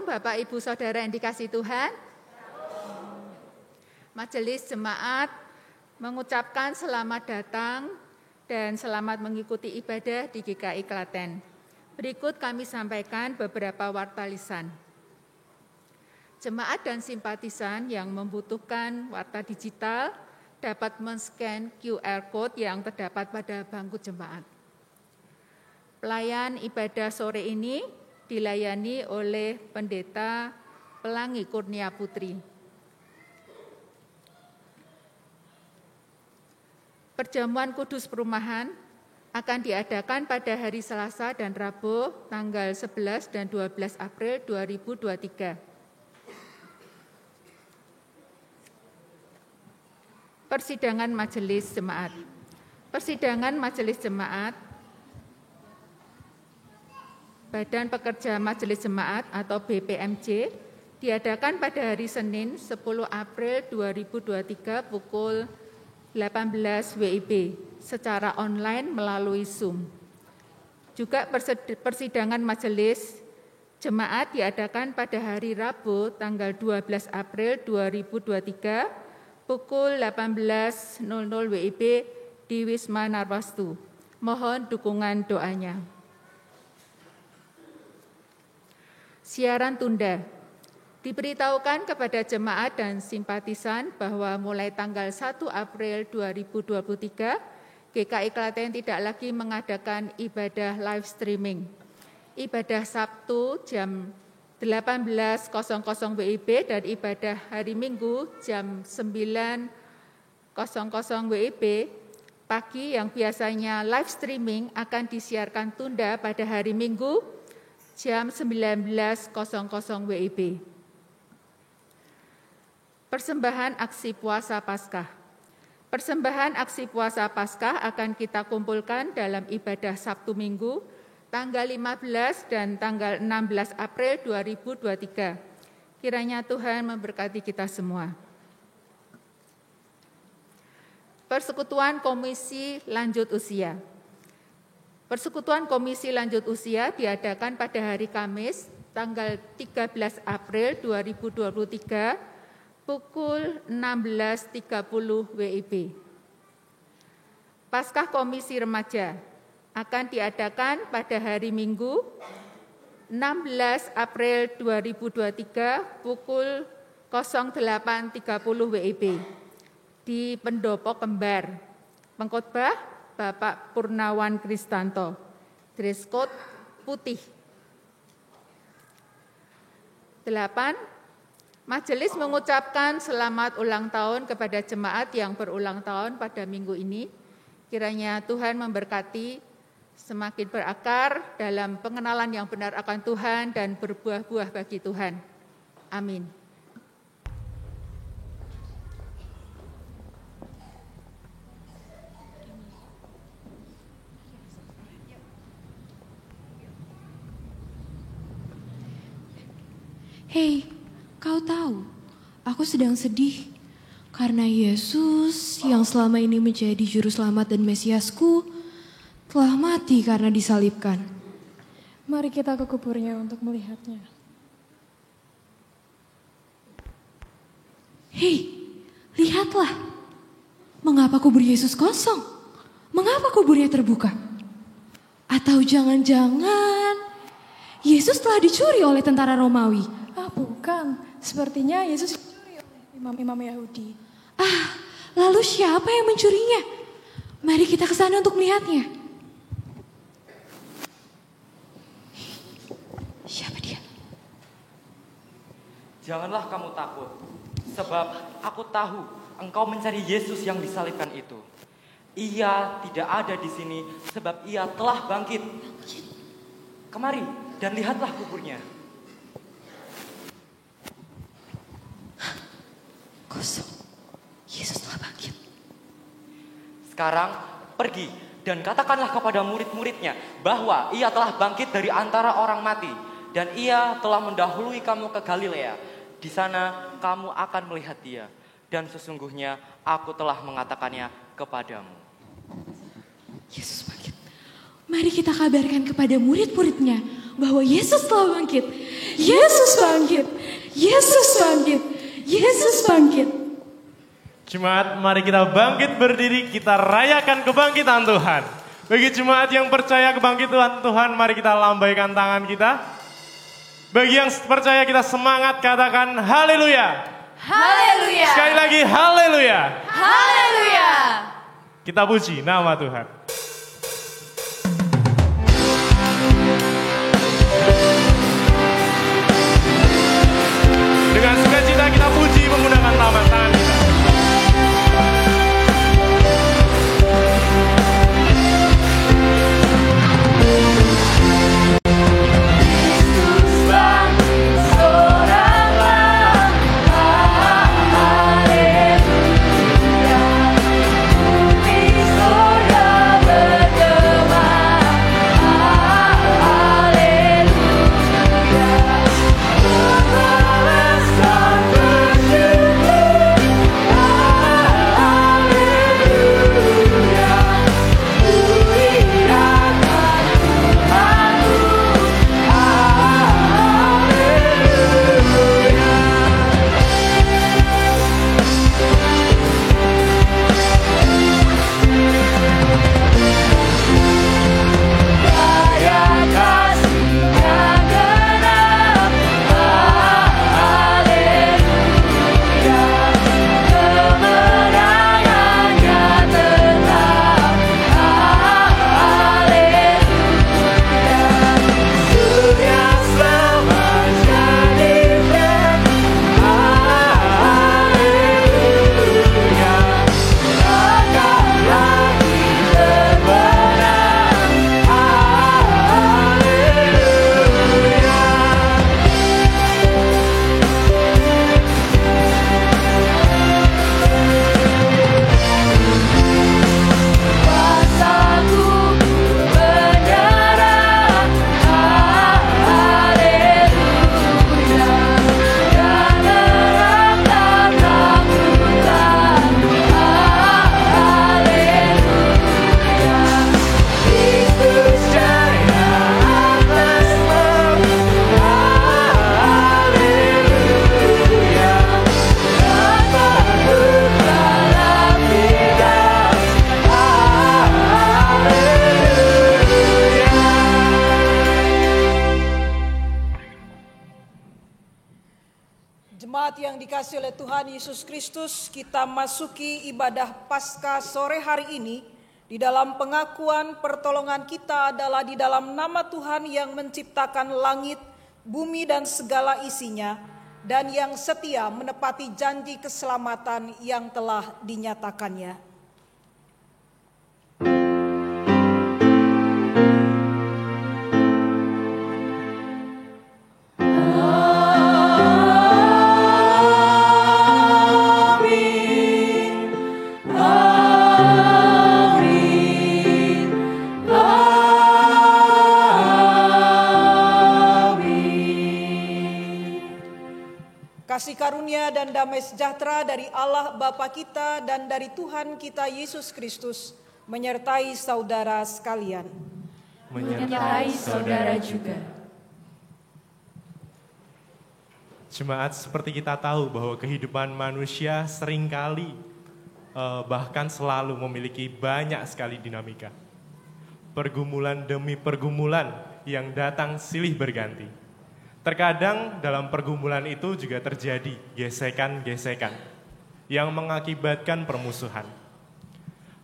Bapak, Ibu, Saudara yang dikasihi Tuhan. Majelis Jemaat mengucapkan selamat datang dan selamat mengikuti ibadah di GKI Klaten. Berikut kami sampaikan beberapa warta lisan. Jemaat dan simpatisan yang membutuhkan warta digital dapat men-scan QR Code yang terdapat pada bangku jemaat. Pelayan ibadah sore ini dilayani oleh Pendeta Pelangi Kurnia Putri. Perjamuan Kudus Perumahan akan diadakan pada hari Selasa dan Rabu tanggal 11 dan 12 April 2023. Persidangan Majelis Jemaat. Persidangan Majelis Jemaat Badan Pekerja Majelis Jemaat atau BPMJ diadakan pada hari Senin 10 April 2023 pukul 18 WIB secara online melalui Zoom. Juga persidangan Majelis Jemaat diadakan pada hari Rabu tanggal 12 April 2023 pukul 18.00 WIB di Wisma Narwastu. Mohon dukungan doanya. Siaran tunda. Diberitahukan kepada jemaat dan simpatisan bahwa mulai tanggal 1 April 2023, GKI Klaten tidak lagi mengadakan ibadah live streaming. Ibadah Sabtu jam 18.00 WIB dan ibadah hari Minggu jam 9.00 WIB pagi yang biasanya live streaming akan disiarkan tunda pada hari Minggu jam 19.00 WIB. Persembahan aksi puasa Paskah. Persembahan aksi puasa Paskah akan kita kumpulkan dalam ibadah Sabtu Minggu tanggal 15 dan tanggal 16 April 2023. Kiranya Tuhan memberkati kita semua. Persekutuan Komisi Lanjut Usia. Persekutuan Komisi Lanjut Usia diadakan pada hari Kamis, tanggal 13 April 2023, pukul 16.30 WIB. Paskah Komisi Remaja akan diadakan pada hari Minggu, 16 April 2023, pukul 08.30 WIB di Pendopo Kembar. Pengkhotbah Bapak Purnawan Kristanto, dress code putih. 8. Majelis mengucapkan selamat ulang tahun kepada jemaat yang berulang tahun pada minggu ini. Kiranya Tuhan memberkati, semakin berakar dalam pengenalan yang benar akan Tuhan dan berbuah-buah bagi Tuhan. Amin. Hei, kau tahu, aku sedang sedih karena Yesus yang selama ini menjadi juru selamat dan Mesiasku telah mati karena disalibkan. Mari kita ke kuburnya untuk melihatnya. Hei, lihatlah. Mengapa kubur Yesus kosong? Mengapa kuburnya terbuka? Atau jangan-jangan Yesus telah dicuri oleh tentara Romawi? Bukan, sepertinya Yesus dicuri oleh imam-imam Yahudi. Lalu siapa yang mencurinya? Mari kita ke sana untuk melihatnya. Siapa dia? Janganlah kamu takut, sebab aku tahu engkau mencari Yesus yang disalibkan itu. Ia tidak ada di sini sebab ia telah bangkit. Kemari dan lihatlah kuburnya. Kosong. Yesus telah bangkit. Sekarang pergi dan katakanlah kepada murid-muridnya bahwa ia telah bangkit dari antara orang mati dan ia telah mendahului kamu ke Galilea. Di sana kamu akan melihat dia dan sesungguhnya aku telah mengatakannya kepadamu. Yesus bangkit. Mari kita kabarkan kepada murid-muridnya bahwa Yesus telah bangkit. Yesus bangkit. Yesus bangkit. Yesus bangkit. Jemaat, mari kita bangkit berdiri, kita rayakan kebangkitan Tuhan. Bagi jemaat yang percaya kebangkitan Tuhan, mari kita lambaikan tangan kita. Bagi yang percaya, kita semangat katakan haleluya. Haleluya. Sekali lagi haleluya. Haleluya. Kita puji nama Tuhan. Dengan sukacita kita puji menggunakan telapak tangan kita. dikasihi oleh Tuhan Yesus Kristus, kita masuki ibadah Paskah sore hari ini di dalam pengakuan pertolongan kita adalah di dalam nama Tuhan yang menciptakan langit, bumi dan segala isinya, dan yang setia menepati janji keselamatan yang telah dinyatakannya. Kasih karunia dan damai sejahtera dari Allah Bapa kita dan dari Tuhan kita Yesus Kristus menyertai saudara sekalian. Menyertai saudara juga. Jemaat, seperti kita tahu bahwa kehidupan manusia seringkali bahkan selalu memiliki banyak sekali dinamika. Pergumulan demi pergumulan yang datang silih berganti. Terkadang dalam pergumulan itu juga terjadi gesekan-gesekan yang mengakibatkan permusuhan.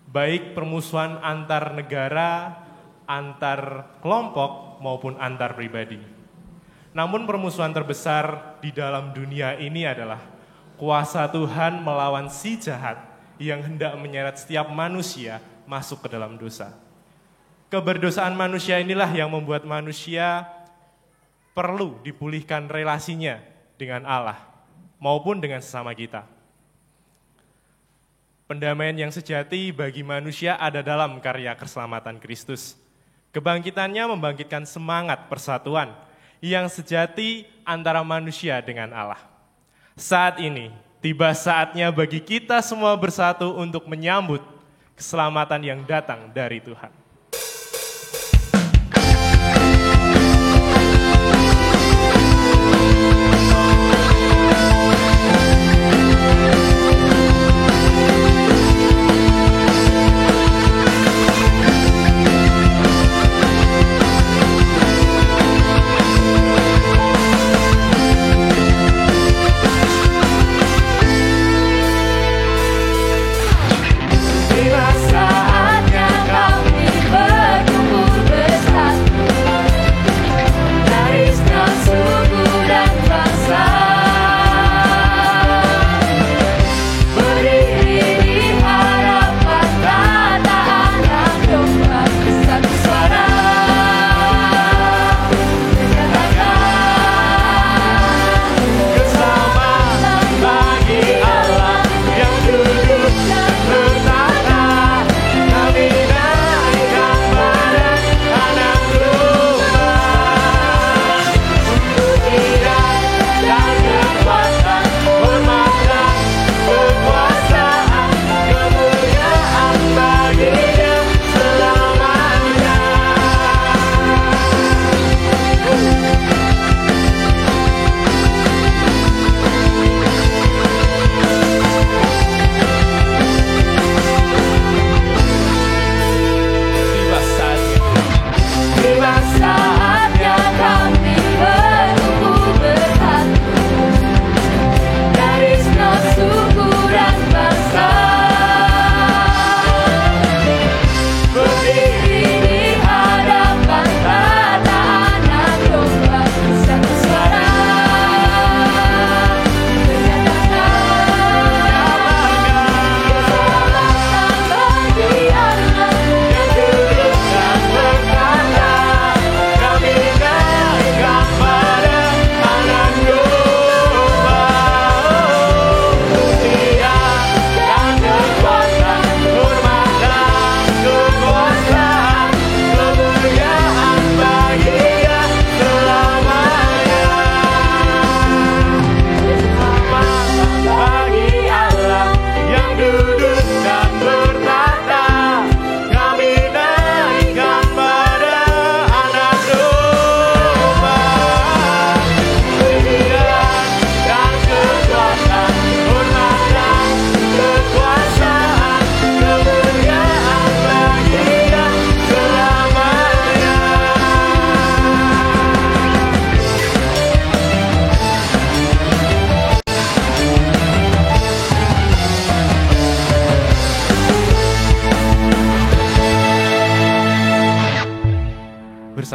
Baik permusuhan antar negara, antar kelompok maupun antar pribadi. Namun permusuhan terbesar di dalam dunia ini adalah kuasa Tuhan melawan si jahat yang hendak menyeret setiap manusia masuk ke dalam dosa. Keberdosaan manusia inilah yang membuat manusia perlu dipulihkan relasinya dengan Allah maupun dengan sesama kita. Pendamaian yang sejati bagi manusia ada dalam karya keselamatan Kristus. Kebangkitannya membangkitkan semangat persatuan yang sejati antara manusia dengan Allah. Saat ini tiba saatnya bagi kita semua bersatu untuk menyambut keselamatan yang datang dari Tuhan.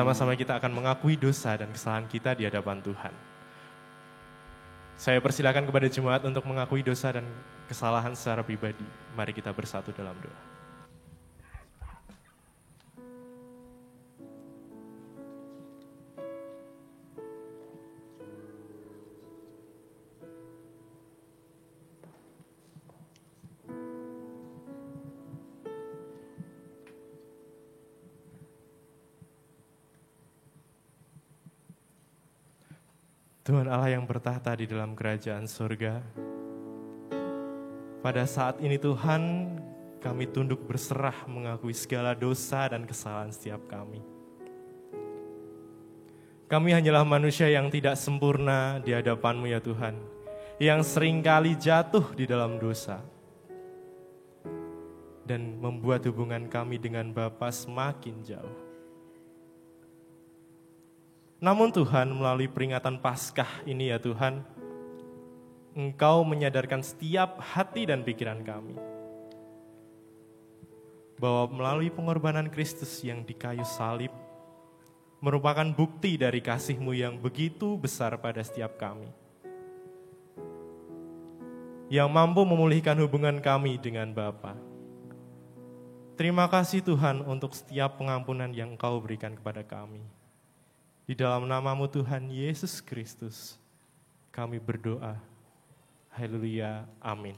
bersama-sama kita akan mengakui dosa dan kesalahan kita di hadapan Tuhan. Saya persilakan kepada jemaat untuk mengakui dosa dan kesalahan secara pribadi. Mari kita bersatu dalam doa. Tuhan Allah yang bertahta di dalam kerajaan surga, pada saat ini Tuhan, kami tunduk berserah mengakui segala dosa dan kesalahan setiap kami. Kami hanyalah manusia yang tidak sempurna di hadapan-Mu ya Tuhan, yang seringkali jatuh di dalam dosa dan membuat hubungan kami dengan Bapa semakin jauh. Namun Tuhan, melalui peringatan Paskah ini ya Tuhan, Engkau menyadarkan setiap hati dan pikiran kami bahwa melalui pengorbanan Kristus yang di kayu salib merupakan bukti dari kasih-Mu yang begitu besar pada setiap kami, yang mampu memulihkan hubungan kami dengan Bapa. Terima kasih Tuhan untuk setiap pengampunan yang Engkau berikan kepada kami. Di dalam nama-Mu Tuhan Yesus Kristus, kami berdoa. Haleluya, amin.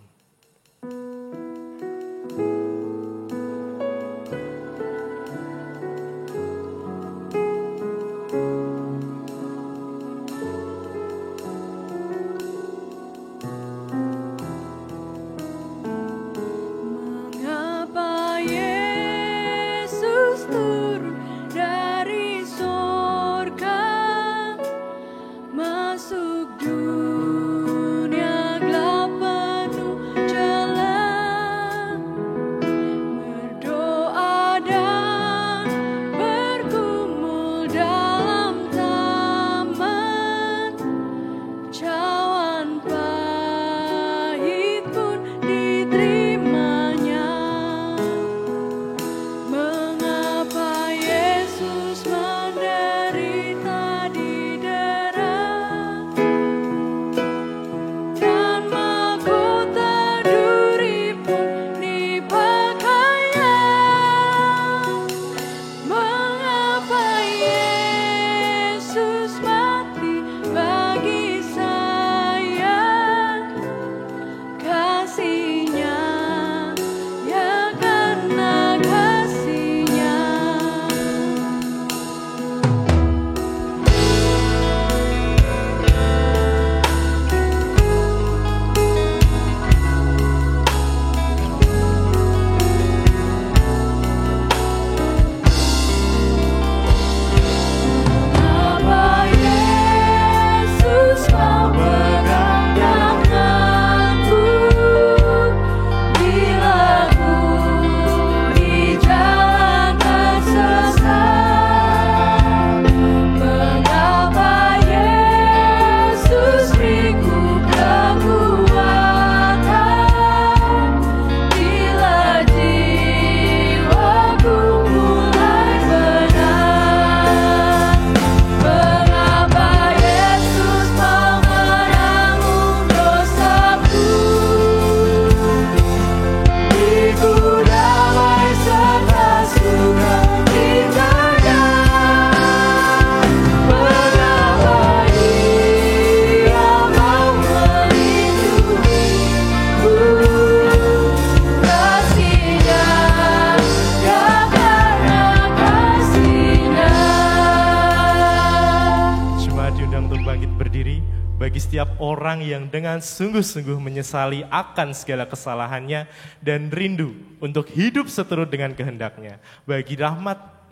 orang yang dengan sungguh-sungguh menyesali akan segala kesalahannya dan rindu untuk hidup seturut dengan kehendaknya.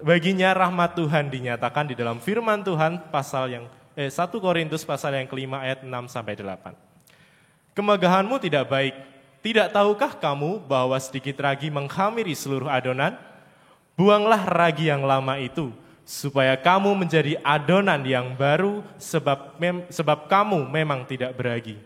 Baginya rahmat Tuhan dinyatakan di dalam firman Tuhan 1 Korintus pasal yang kelima ayat 6-8. Kemegahanmu tidak baik, tidak tahukah kamu bahwa sedikit ragi menghamiri seluruh adonan? Buanglah ragi yang lama itu, supaya kamu menjadi adonan yang baru, sebab kamu memang tidak beragi.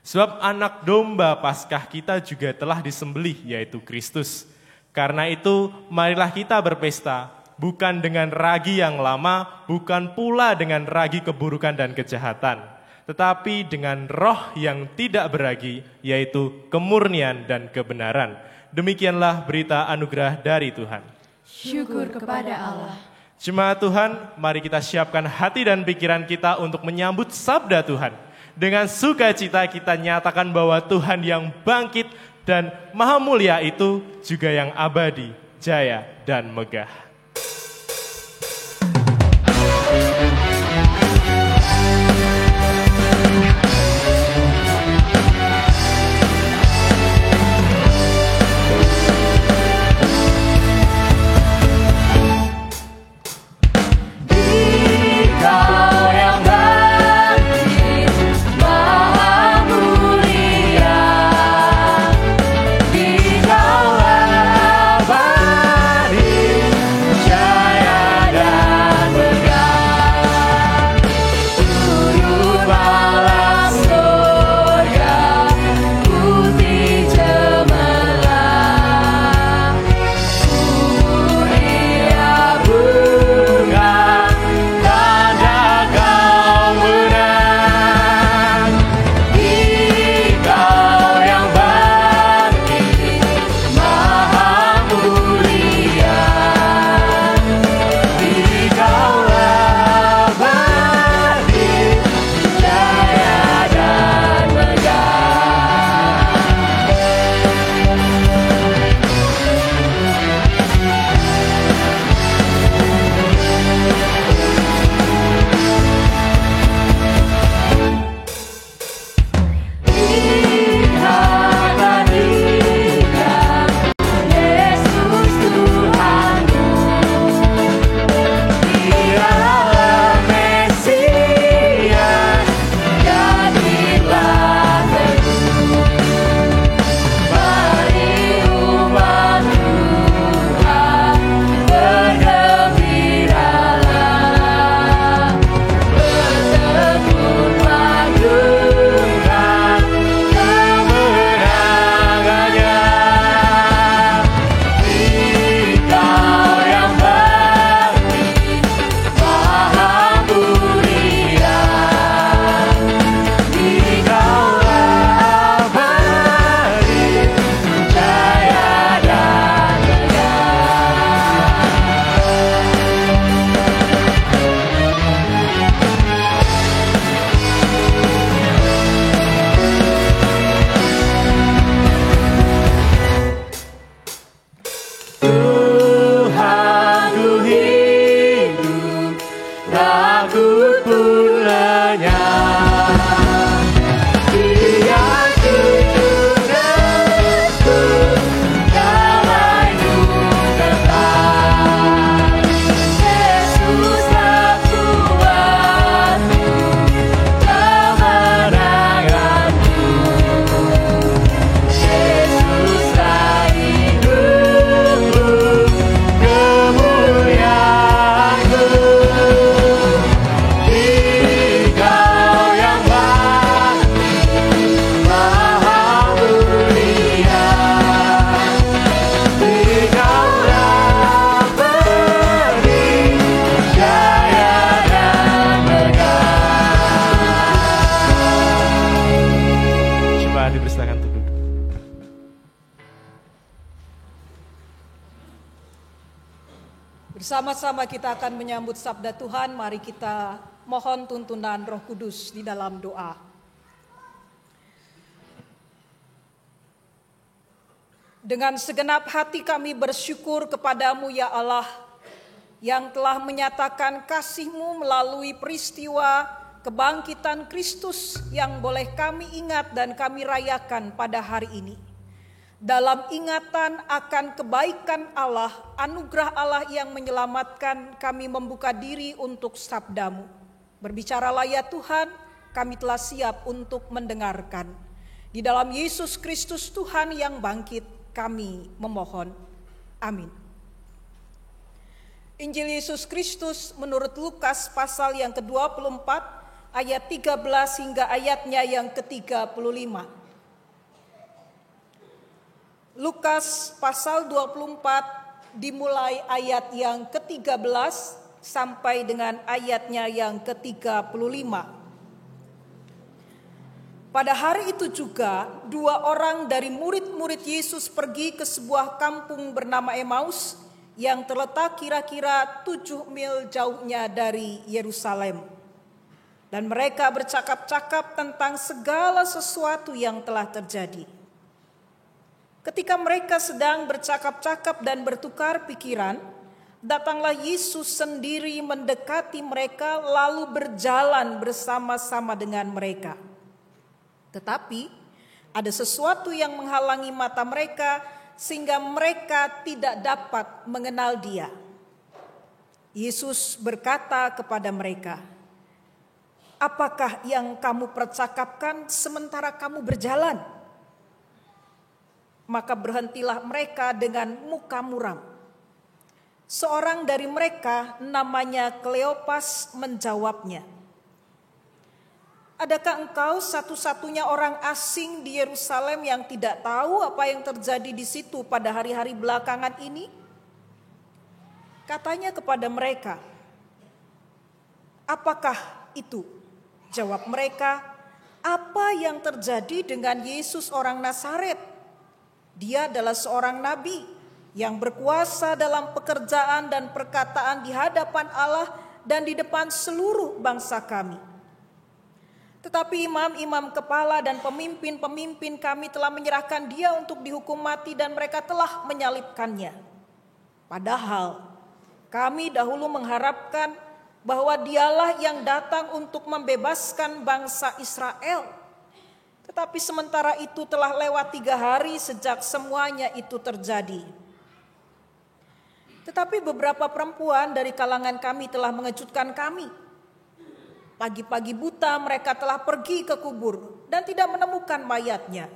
Sebab anak domba Paskah kita juga telah disembelih, yaitu Kristus. Karena itu, marilah kita berpesta, bukan dengan ragi yang lama, bukan pula dengan ragi keburukan dan kejahatan, tetapi dengan roh yang tidak beragi, yaitu kemurnian dan kebenaran. Demikianlah berita anugerah dari Tuhan. Syukur kepada Allah. Jemaat Tuhan, mari kita siapkan hati dan pikiran kita untuk menyambut sabda Tuhan. Dengan sukacita kita nyatakan bahwa Tuhan yang bangkit dan maha mulia itu juga yang abadi, jaya, dan megah. Bersama-sama kita akan menyambut sabda Tuhan, mari kita mohon tuntunan Roh Kudus di dalam doa. Dengan segenap hati kami bersyukur kepadamu ya Allah, yang telah menyatakan kasih-Mu melalui peristiwa kebangkitan Kristus yang boleh kami ingat dan kami rayakan pada hari ini. Dalam ingatan akan kebaikan Allah, anugerah Allah yang menyelamatkan, kami membuka diri untuk sabda-Mu. Berbicaralah ya Tuhan, kami telah siap untuk mendengarkan. Di dalam Yesus Kristus Tuhan yang bangkit, kami memohon. Amin. Injil Yesus Kristus menurut Lukas pasal yang ke-24, ayat 13 hingga ayatnya yang ke-35. Lukas pasal 24 dimulai ayat yang ke-13 sampai dengan ayatnya yang ke-35. Pada hari itu juga 2 orang dari murid-murid Yesus pergi ke sebuah kampung bernama Emmaus yang terletak kira-kira 7 mil jauhnya dari Yerusalem. Dan mereka bercakap-cakap tentang segala sesuatu yang telah terjadi. Ketika mereka sedang bercakap-cakap dan bertukar pikiran, datanglah Yesus sendiri mendekati mereka lalu berjalan bersama-sama dengan mereka. Tetapi ada sesuatu yang menghalangi mata mereka sehingga mereka tidak dapat mengenal Dia. Yesus berkata kepada mereka, "Apakah yang kamu percakapkan sementara kamu berjalan?" Maka berhentilah mereka dengan muka muram. Seorang dari mereka namanya Kleopas menjawabnya, "Adakah engkau satu-satunya orang asing di Yerusalem yang tidak tahu apa yang terjadi di situ pada hari-hari belakangan ini?" Katanya kepada mereka, "Apakah itu?" Jawab mereka, "Apa yang terjadi dengan Yesus orang Nazaret? Dia adalah seorang nabi yang berkuasa dalam pekerjaan dan perkataan di hadapan Allah dan di depan seluruh bangsa kami. Tetapi imam-imam kepala dan pemimpin-pemimpin kami telah menyerahkan Dia untuk dihukum mati dan mereka telah menyalibkannya. Padahal kami dahulu mengharapkan bahwa Dialah yang datang untuk membebaskan bangsa Israel. Tetapi sementara itu telah lewat 3 hari sejak semuanya itu terjadi. Tetapi beberapa perempuan dari kalangan kami telah mengejutkan kami. Pagi-pagi buta mereka telah pergi ke kubur dan tidak menemukan mayatnya.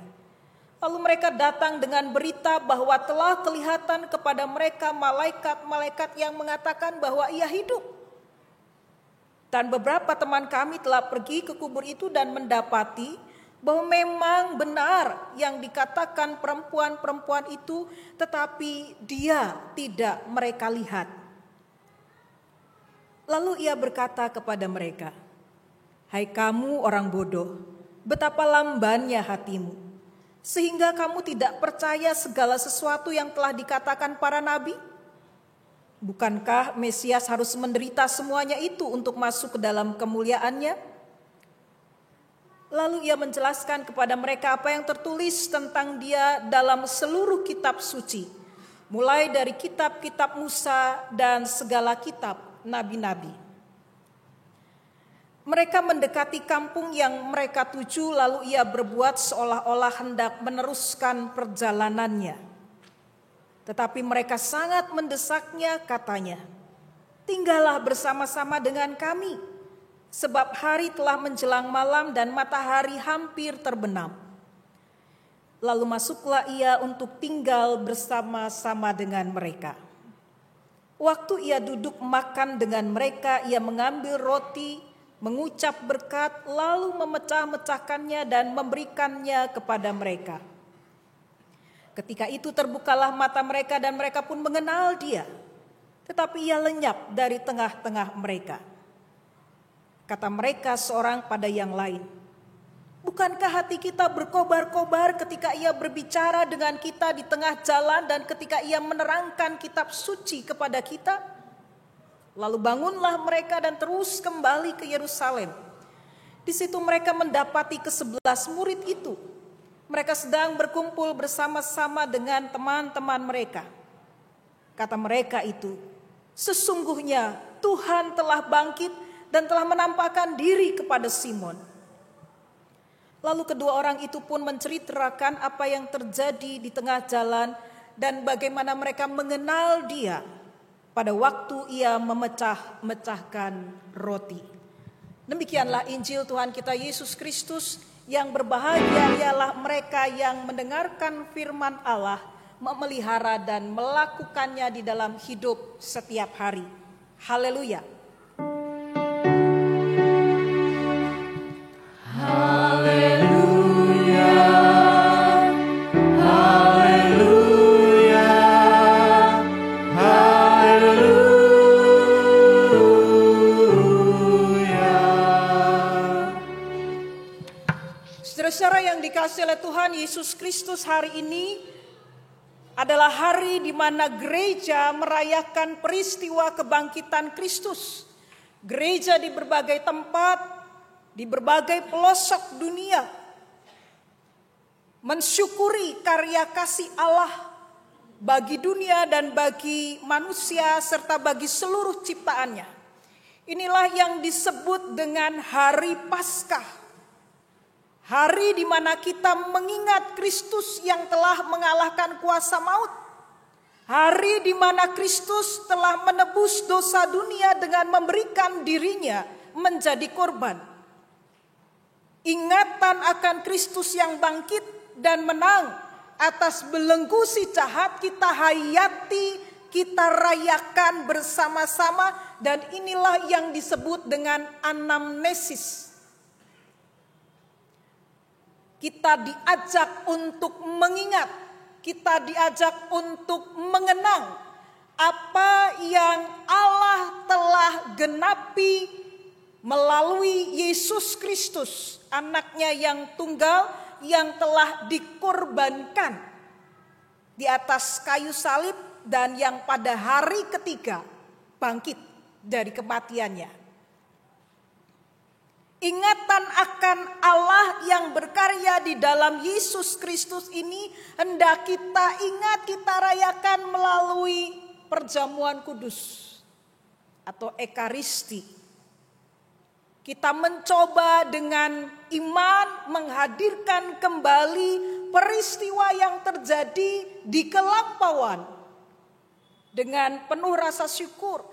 Lalu mereka datang dengan berita bahwa telah kelihatan kepada mereka malaikat-malaikat yang mengatakan bahwa Ia hidup. Dan beberapa teman kami telah pergi ke kubur itu dan mendapati bahwa memang benar yang dikatakan perempuan-perempuan itu, tetapi Dia tidak mereka lihat." Lalu Ia berkata kepada mereka, "Hai kamu orang bodoh, betapa lambannya hatimu, sehingga kamu tidak percaya segala sesuatu yang telah dikatakan para nabi? Bukankah Mesias harus menderita semuanya itu untuk masuk ke dalam kemuliaannya?" Lalu Ia menjelaskan kepada mereka apa yang tertulis tentang Dia dalam seluruh kitab suci, mulai dari kitab-kitab Musa dan segala kitab nabi-nabi. Mereka mendekati kampung yang mereka tuju, lalu Ia berbuat seolah-olah hendak meneruskan perjalanannya. Tetapi mereka sangat mendesaknya, katanya, "Tinggallah bersama-sama dengan kami, sebab hari telah menjelang malam dan matahari hampir terbenam." Lalu masuklah Ia untuk tinggal bersama-sama dengan mereka. Waktu Ia duduk makan dengan mereka, Ia mengambil roti, mengucap berkat, lalu memecah-mecahkannya dan memberikannya kepada mereka. Ketika itu terbukalah mata mereka dan mereka pun mengenal Dia. Tetapi Ia lenyap dari tengah-tengah mereka. Kata mereka seorang pada yang lain, "Bukankah hati kita berkobar-kobar ketika Ia berbicara dengan kita di tengah jalan dan ketika Ia menerangkan kitab suci kepada kita?" Lalu bangunlah mereka dan terus kembali ke Yerusalem. Di situ mereka mendapati ke-11 murid itu. Mereka sedang berkumpul bersama-sama dengan teman-teman mereka. Kata mereka itu, "Sesungguhnya Tuhan telah bangkit dan telah menampakkan diri kepada Simon." Lalu kedua orang itu pun menceritakan apa yang terjadi di tengah jalan dan bagaimana mereka mengenal Dia pada waktu Ia memecah-mecahkan roti. Demikianlah Injil Tuhan kita Yesus Kristus. Yang berbahagia ialah mereka yang mendengarkan firman Allah, memelihara dan melakukannya di dalam hidup setiap hari. Haleluya. Haleluya. Haleluya. dikasihi oleh Tuhan Yesus Kristus, hari ini adalah hari di mana gereja merayakan peristiwa kebangkitan Kristus. Gereja di berbagai tempat, di berbagai pelosok dunia, mensyukuri karya kasih Allah bagi dunia dan bagi manusia serta bagi seluruh ciptaannya. Inilah yang disebut dengan Hari Paskah. Hari di mana kita mengingat Kristus yang telah mengalahkan kuasa maut. Hari di mana Kristus telah menebus dosa dunia dengan memberikan dirinya menjadi korban. Ingatan akan Kristus yang bangkit dan menang atas belenggu si jahat kita hayati, kita rayakan bersama-sama, dan inilah yang disebut dengan anamnesis. Kita diajak untuk mengingat, kita diajak untuk mengenang apa yang Allah telah genapi melalui Yesus Kristus, anaknya yang tunggal yang telah dikorbankan di atas kayu salib dan yang pada hari ketiga bangkit dari kematiannya. Ingatan akan Allah yang berkarya di dalam Yesus Kristus ini hendak kita ingat, kita rayakan melalui perjamuan kudus atau Ekaristi. Kita mencoba dengan iman menghadirkan kembali peristiwa yang terjadi di kelampauan dengan penuh rasa syukur.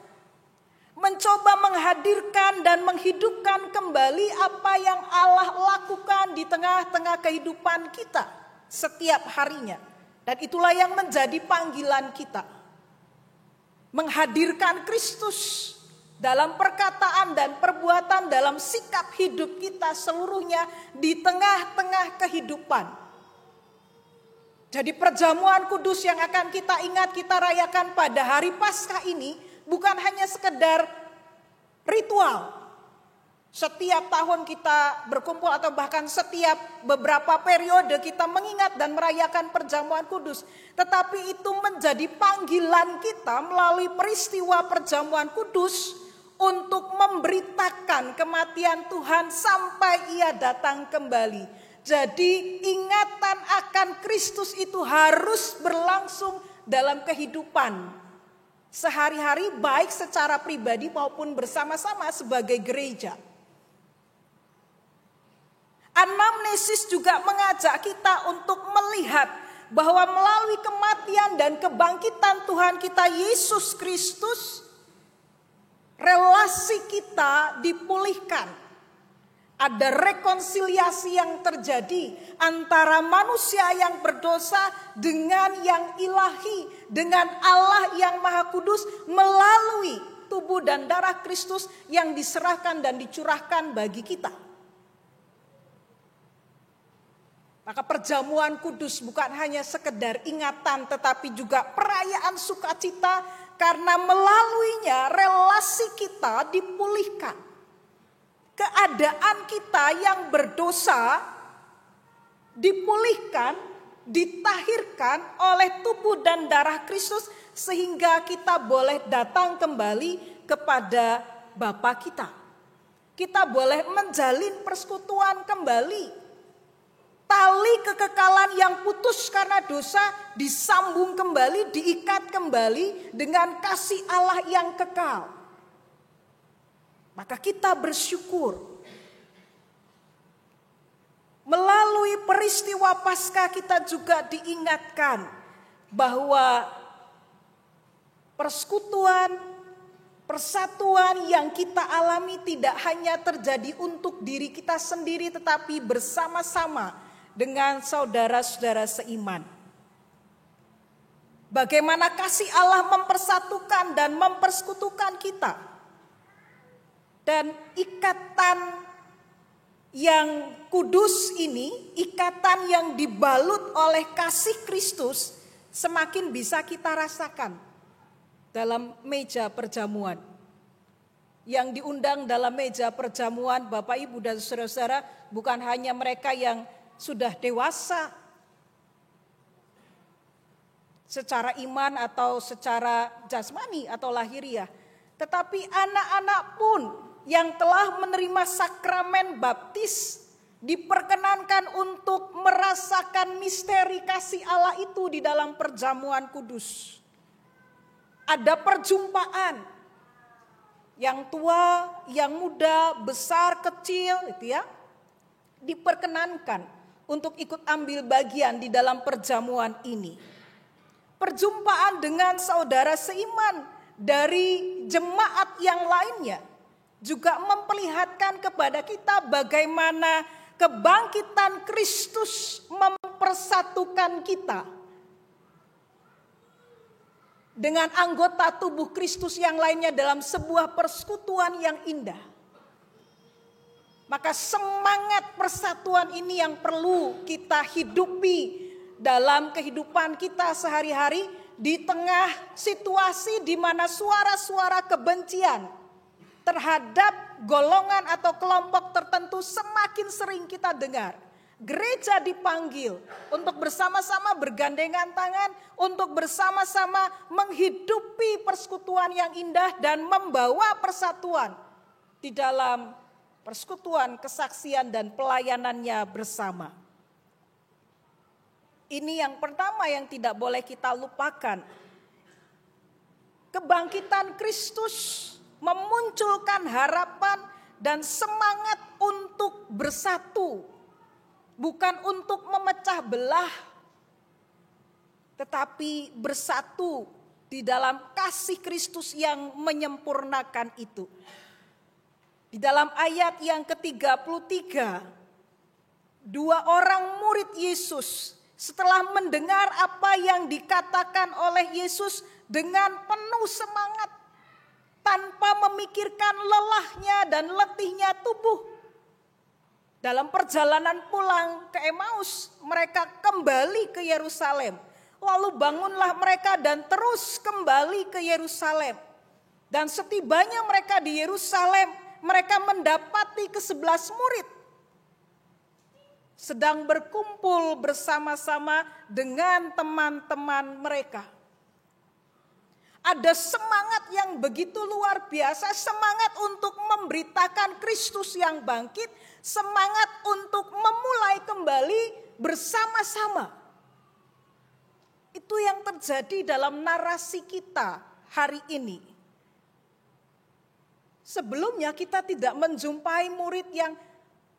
Mencoba menghadirkan dan menghidupkan kembali apa yang Allah lakukan di tengah-tengah kehidupan kita setiap harinya. Dan itulah yang menjadi panggilan kita. Menghadirkan Kristus dalam perkataan dan perbuatan, dalam sikap hidup kita seluruhnya di tengah-tengah kehidupan. Jadi perjamuan kudus yang akan kita ingat, kita rayakan pada hari Paskah ini bukan hanya sekedar ritual. Setiap tahun kita berkumpul atau bahkan setiap beberapa periode kita mengingat dan merayakan perjamuan kudus. Tetapi itu menjadi panggilan kita melalui peristiwa perjamuan kudus untuk memberitakan kematian Tuhan sampai Ia datang kembali. Jadi ingatan akan Kristus itu harus berlangsung dalam kehidupan sehari-hari, baik secara pribadi maupun bersama-sama sebagai gereja. Anamnesis juga mengajak kita untuk melihat bahwa melalui kematian dan kebangkitan Tuhan kita Yesus Kristus, relasi kita dipulihkan. Ada rekonsiliasi yang terjadi antara manusia yang berdosa dengan yang ilahi, dengan Allah yang Maha Kudus melalui tubuh dan darah Kristus yang diserahkan dan dicurahkan bagi kita. Maka perjamuan kudus bukan hanya sekedar ingatan, tetapi juga perayaan sukacita karena melaluinya relasi kita dipulihkan. Keadaan kita yang berdosa dipulihkan, ditahirkan oleh tubuh dan darah Kristus sehingga kita boleh datang kembali kepada Bapa kita. Kita boleh menjalin persekutuan kembali. Tali kekekalan yang putus karena dosa disambung kembali, diikat kembali dengan kasih Allah yang kekal. Maka kita bersyukur. Melalui peristiwa Paskah kita juga diingatkan bahwa persekutuan, persatuan yang kita alami tidak hanya terjadi untuk diri kita sendiri, tetapi bersama-sama dengan saudara-saudara seiman. Bagaimana kasih Allah mempersatukan dan mempersekutukan kita. Dan ikatan yang kudus ini, ikatan yang dibalut oleh kasih Kristus, semakin bisa kita rasakan dalam meja perjamuan. Yang diundang dalam meja perjamuan Bapak Ibu dan saudara-saudara bukan hanya mereka yang sudah dewasa secara iman atau secara jasmani atau lahiriah. Tetapi anak-anak pun yang telah menerima sakramen baptis diperkenankan untuk merasakan misteri kasih Allah itu di dalam perjamuan kudus. Ada perjumpaan yang tua, yang muda, besar, kecil, itu ya, diperkenankan untuk ikut ambil bagian di dalam perjamuan ini. Perjumpaan dengan saudara seiman dari jemaat yang lainnya juga memperlihatkan kepada kita bagaimana kebangkitan Kristus mempersatukan kita dengan anggota tubuh Kristus yang lainnya dalam sebuah persekutuan yang indah. Maka semangat persatuan ini yang perlu kita hidupi dalam kehidupan kita sehari-hari di tengah situasi di mana suara-suara kebencian terhadap golongan atau kelompok tertentu semakin sering kita dengar. Gereja dipanggil untuk bersama-sama bergandengan tangan, untuk bersama-sama menghidupi persekutuan yang indah dan membawa persatuan di dalam persekutuan, kesaksian dan pelayanannya bersama. Ini yang pertama yang tidak boleh kita lupakan. Kebangkitan Kristus memunculkan harapan dan semangat untuk bersatu. Bukan untuk memecah belah, tetapi bersatu di dalam kasih Kristus yang menyempurnakan itu. Di dalam ayat yang ke-33, dua orang murid Yesus setelah mendengar apa yang dikatakan oleh Yesus dengan penuh semangat, tanpa memikirkan lelahnya dan letihnya tubuh. Dalam perjalanan pulang ke Emmaus, mereka kembali ke Yerusalem. Lalu bangunlah mereka dan terus kembali ke Yerusalem. Dan setibanya mereka di Yerusalem, mereka mendapati ke-11 murid sedang berkumpul bersama-sama dengan teman-teman mereka. Ada semangat yang begitu luar biasa, semangat untuk memberitakan Kristus yang bangkit, semangat untuk memulai kembali bersama-sama. Itu yang terjadi dalam narasi kita hari ini. Sebelumnya kita tidak menjumpai murid yang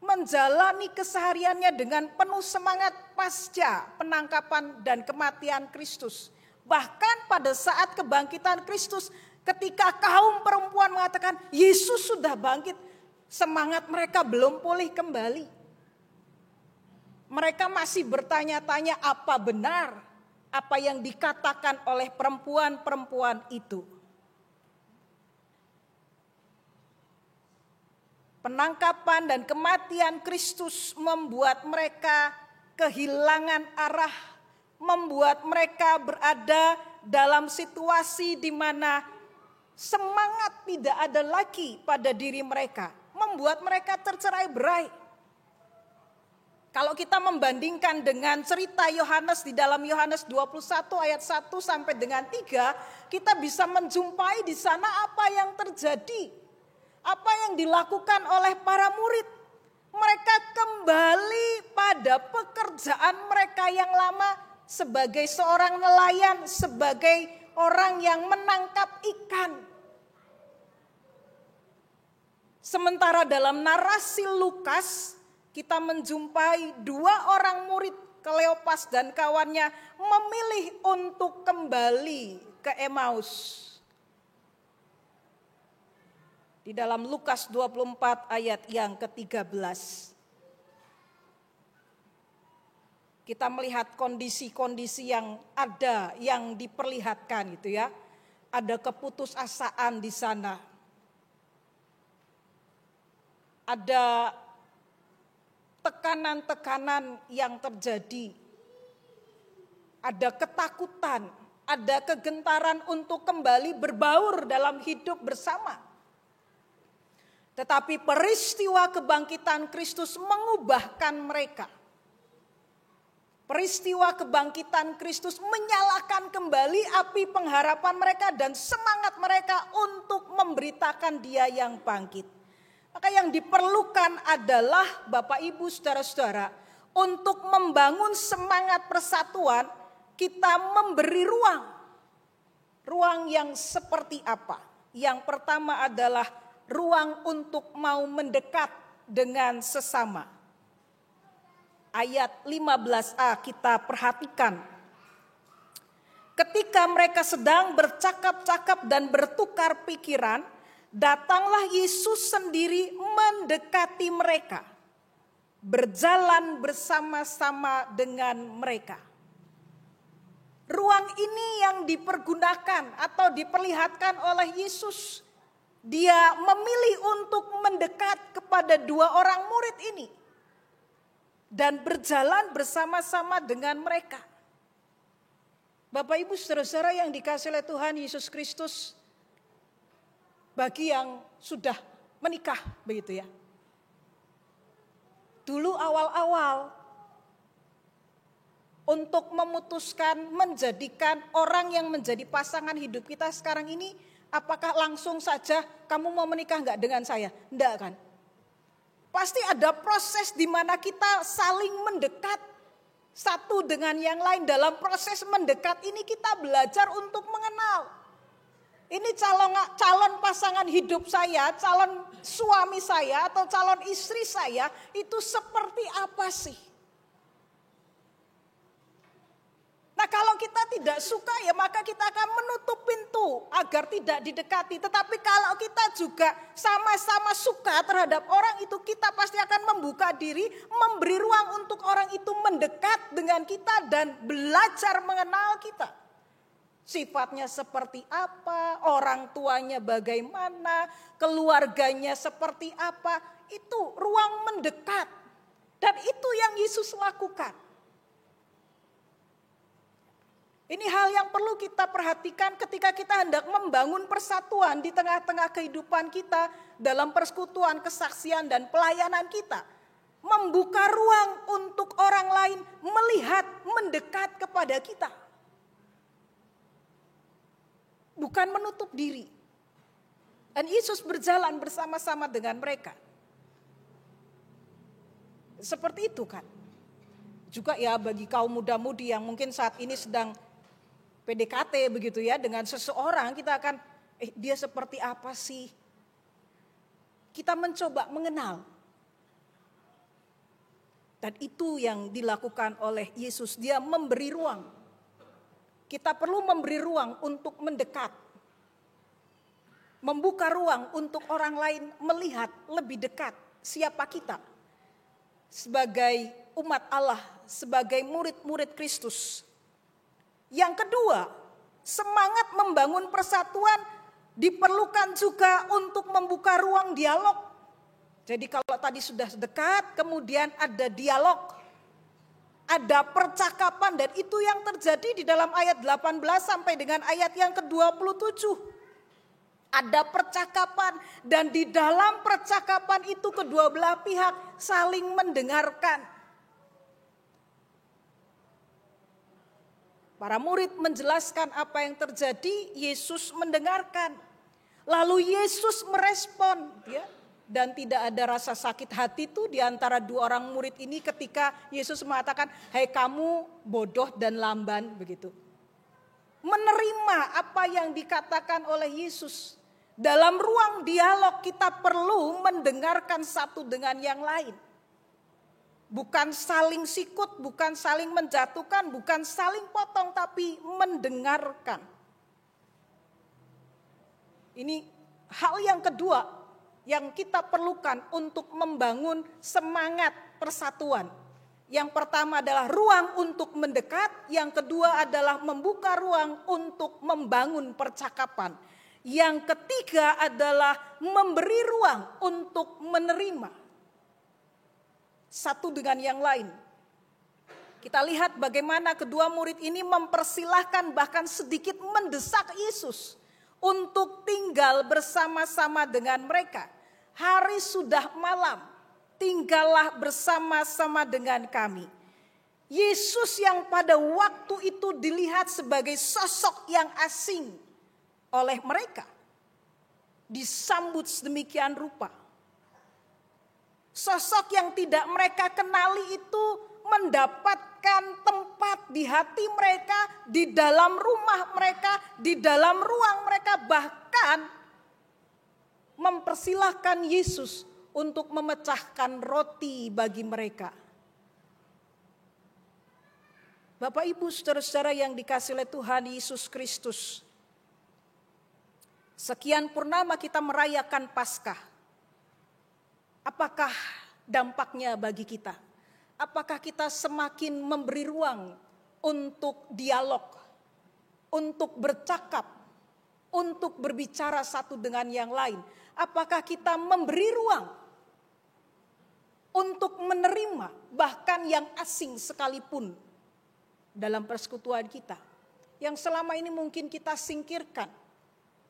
menjalani kesehariannya dengan penuh semangat pasca penangkapan dan kematian Kristus. Bahkan pada saat kebangkitan Kristus, ketika kaum perempuan mengatakan Yesus sudah bangkit, semangat mereka belum pulih kembali. Mereka masih bertanya-tanya apa benar apa yang dikatakan oleh perempuan-perempuan itu. Penangkapan dan kematian Kristus membuat mereka kehilangan arah, membuat mereka berada dalam situasi di mana semangat tidak ada lagi pada diri mereka, membuat mereka tercerai-berai. Kalau kita membandingkan dengan cerita Yohanes di dalam Yohanes 21 ayat 1 sampai dengan 3, kita bisa menjumpai di sana apa yang terjadi. Apa yang dilakukan oleh para murid? Mereka kembali pada pekerjaan mereka yang lama sebagai seorang nelayan, sebagai orang yang menangkap ikan. Sementara dalam narasi Lukas, kita menjumpai dua orang murid, Kleopas dan kawannya, memilih untuk kembali ke Emmaus. Di dalam Lukas 24 ayat yang ke-13. Kita melihat kondisi-kondisi yang ada, yang diperlihatkan gitu ya. Ada keputusasaan di sana. Ada tekanan-tekanan yang terjadi. Ada ketakutan, ada kegentaran untuk kembali berbaur dalam hidup bersama. Tetapi peristiwa kebangkitan Kristus mengubahkan mereka. Peristiwa kebangkitan Kristus menyalakan kembali api pengharapan mereka dan semangat mereka untuk memberitakan Dia yang bangkit. Maka yang diperlukan adalah Bapak Ibu Saudara-saudara, untuk membangun semangat persatuan, kita memberi ruang. Ruang yang seperti apa? Yang pertama adalah ruang untuk mau mendekat dengan sesama. Ayat 15a kita perhatikan. Ketika mereka sedang bercakap-cakap dan bertukar pikiran, datanglah Yesus sendiri mendekati mereka, berjalan bersama-sama dengan mereka. Ruang ini yang dipergunakan atau diperlihatkan oleh Yesus. Dia memilih untuk mendekat kepada dua orang murid ini dan berjalan bersama-sama dengan mereka. Bapak Ibu Saudara-saudara yang dikasihi oleh Tuhan Yesus Kristus, bagi yang sudah menikah begitu ya. Dulu awal-awal untuk memutuskan menjadikan orang yang menjadi pasangan hidup kita sekarang ini, apakah langsung saja kamu mau menikah enggak dengan saya? Enggak kan? Pasti ada proses di mana kita saling mendekat satu dengan yang lain. Dalam proses mendekat ini kita belajar untuk mengenal. Ini calon pasangan hidup saya, calon suami saya atau calon istri saya itu seperti apa sih? Nah kalau kita tidak suka ya maka kita akan menutup pintu agar tidak didekati. Tetapi kalau kita juga sama-sama suka terhadap orang itu, kita pasti akan membuka diri, memberi ruang untuk orang itu mendekat dengan kita dan belajar mengenal kita. Sifatnya seperti apa, orang tuanya bagaimana, keluarganya seperti apa, itu ruang mendekat. Dan itu yang Yesus lakukan. Ini hal yang perlu kita perhatikan ketika kita hendak membangun persatuan di tengah-tengah kehidupan kita dalam persekutuan, kesaksian, dan pelayanan kita. Membuka ruang untuk orang lain melihat, mendekat kepada kita. Bukan menutup diri. Dan Yesus berjalan bersama-sama dengan mereka. Seperti itu kan. Juga ya bagi kaum muda-mudi yang mungkin saat ini sedang PDKT begitu ya dengan seseorang, kita akan dia seperti apa sih? Kita mencoba mengenal. Dan itu yang dilakukan oleh Yesus, Dia memberi ruang. Kita perlu memberi ruang untuk mendekat. Membuka ruang untuk orang lain melihat lebih dekat siapa kita. Sebagai umat Allah, sebagai murid-murid Kristus. Yang kedua, semangat membangun persatuan diperlukan juga untuk membuka ruang dialog. Jadi kalau tadi sudah dekat, kemudian ada dialog, ada percakapan, dan itu yang terjadi di dalam ayat 18 sampai dengan ayat yang ke-27. Ada percakapan, dan di dalam percakapan itu kedua belah pihak saling mendengarkan. Para murid menjelaskan apa yang terjadi, Yesus mendengarkan. Lalu Yesus merespon, ya, dan tidak ada rasa sakit hati itu di antara dua orang murid ini ketika Yesus mengatakan, "Hai kamu bodoh dan lamban," begitu. Menerima apa yang dikatakan oleh Yesus. Dalam ruang dialog kita perlu mendengarkan satu dengan yang lain. Bukan saling sikut, bukan saling menjatuhkan, bukan saling potong, tapi mendengarkan. Ini hal yang kedua yang kita perlukan untuk membangun semangat persatuan. Yang pertama adalah ruang untuk mendekat, yang kedua adalah membuka ruang untuk membangun percakapan. Yang ketiga adalah memberi ruang untuk menerima satu dengan yang lain. Kita lihat bagaimana kedua murid ini mempersilahkan, bahkan sedikit mendesak Yesus untuk tinggal bersama-sama dengan mereka. Hari sudah malam, tinggallah bersama-sama dengan kami. Yesus yang pada waktu itu dilihat sebagai sosok yang asing oleh mereka, disambut sedemikian rupa. Sosok yang tidak mereka kenali itu mendapatkan tempat di hati mereka, di dalam rumah mereka, di dalam ruang mereka, bahkan mempersilahkan Yesus untuk memecahkan roti bagi mereka. Bapak, Ibu, saudara-saudara yang dikasihi oleh Tuhan Yesus Kristus, sekian purnama kita merayakan Paskah. Apakah dampaknya bagi kita? Apakah kita semakin memberi ruang untuk dialog, untuk bercakap, untuk berbicara satu dengan yang lain? Apakah kita memberi ruang untuk menerima bahkan yang asing sekalipun dalam persekutuan kita, yang selama ini mungkin kita singkirkan,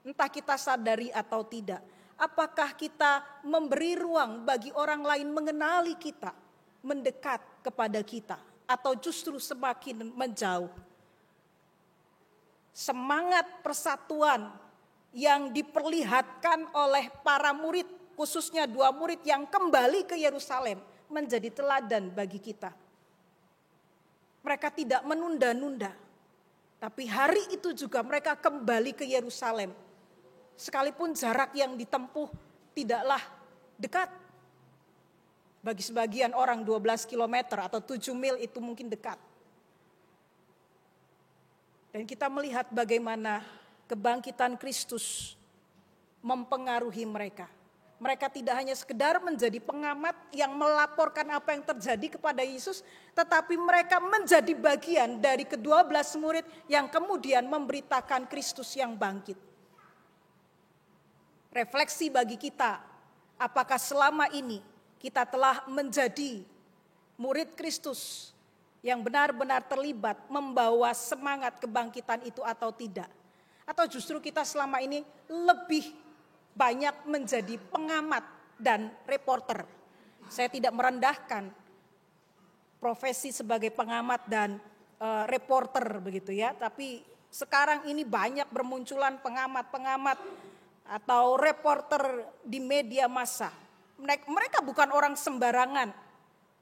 entah kita sadari atau tidak? Apakah kita memberi ruang bagi orang lain mengenali kita, mendekat kepada kita, atau justru semakin menjauh? Semangat persatuan yang diperlihatkan oleh para murid, khususnya 2 murid yang kembali ke Yerusalem, menjadi teladan bagi kita. Mereka tidak menunda-nunda, tapi hari itu juga mereka kembali ke Yerusalem. Sekalipun jarak yang ditempuh tidaklah dekat. Bagi sebagian orang 12 km atau 7 mil itu mungkin dekat. Dan kita melihat bagaimana kebangkitan Kristus mempengaruhi mereka. Mereka tidak hanya sekedar menjadi pengamat yang melaporkan apa yang terjadi kepada Yesus, tetapi mereka menjadi bagian dari ke-12 murid yang kemudian memberitakan Kristus yang bangkit. Refleksi bagi kita, apakah selama ini kita telah menjadi murid Kristus yang benar-benar terlibat membawa semangat kebangkitan itu atau tidak? Atau justru kita selama ini lebih banyak menjadi pengamat dan reporter? Saya tidak merendahkan profesi sebagai pengamat dan reporter begitu ya, tapi sekarang ini banyak bermunculan pengamat-pengamat atau reporter di media massa. Mereka bukan orang sembarangan.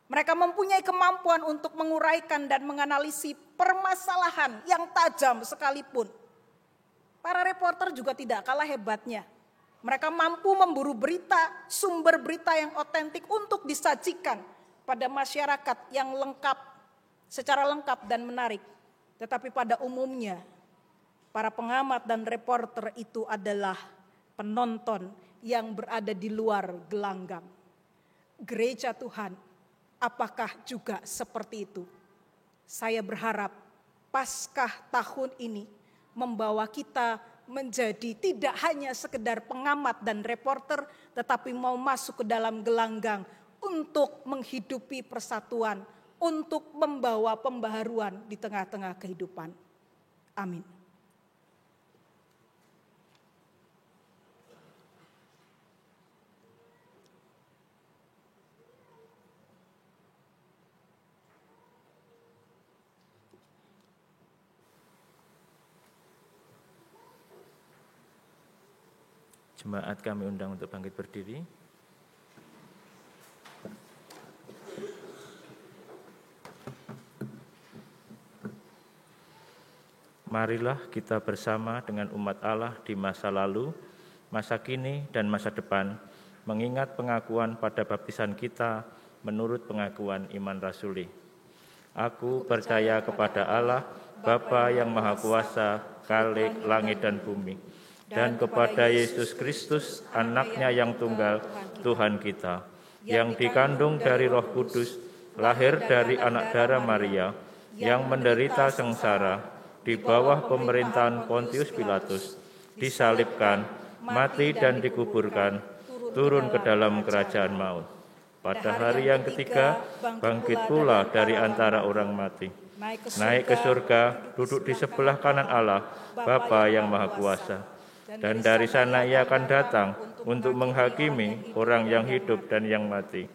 Mereka mempunyai kemampuan untuk menguraikan dan menganalisis permasalahan yang tajam sekalipun. Para reporter juga tidak kalah hebatnya. Mereka mampu memburu berita, sumber berita yang otentik untuk disajikan pada masyarakat yang lengkap, secara lengkap dan menarik. Tetapi pada umumnya, para pengamat dan reporter itu adalah penonton yang berada di luar gelanggang. Gereja Tuhan, apakah juga seperti itu? Saya berharap Paskah tahun ini membawa kita menjadi tidak hanya sekedar pengamat dan reporter, tetapi mau masuk ke dalam gelanggang untuk menghidupi persatuan, untuk membawa pembaharuan di tengah-tengah kehidupan. Amin. Jemaat kami undang untuk bangkit berdiri. Marilah kita bersama dengan umat Allah di masa lalu, masa kini, dan masa depan, mengingat pengakuan pada baptisan kita menurut pengakuan iman rasuli. Aku percaya kepada Allah, Bapa yang Maha Kuasa, Khalik langit dan bumi, dan kepada Yesus Kristus, anaknya yang tunggal, Tuhan kita, yang dikandung dari Roh Kudus, lahir dari anak darah Maria, yang menderita sengsara, di bawah pemerintahan Pontius Pilatus, disalibkan, mati dan dikuburkan, turun ke dalam kerajaan maut. Pada hari yang ketiga, bangkit pula dari antara orang mati, naik ke surga, duduk di sebelah kanan Allah, Bapa yang Maha Kuasa. Dan dari sana ia akan datang untuk menghakimi orang yang hidup dan yang mati.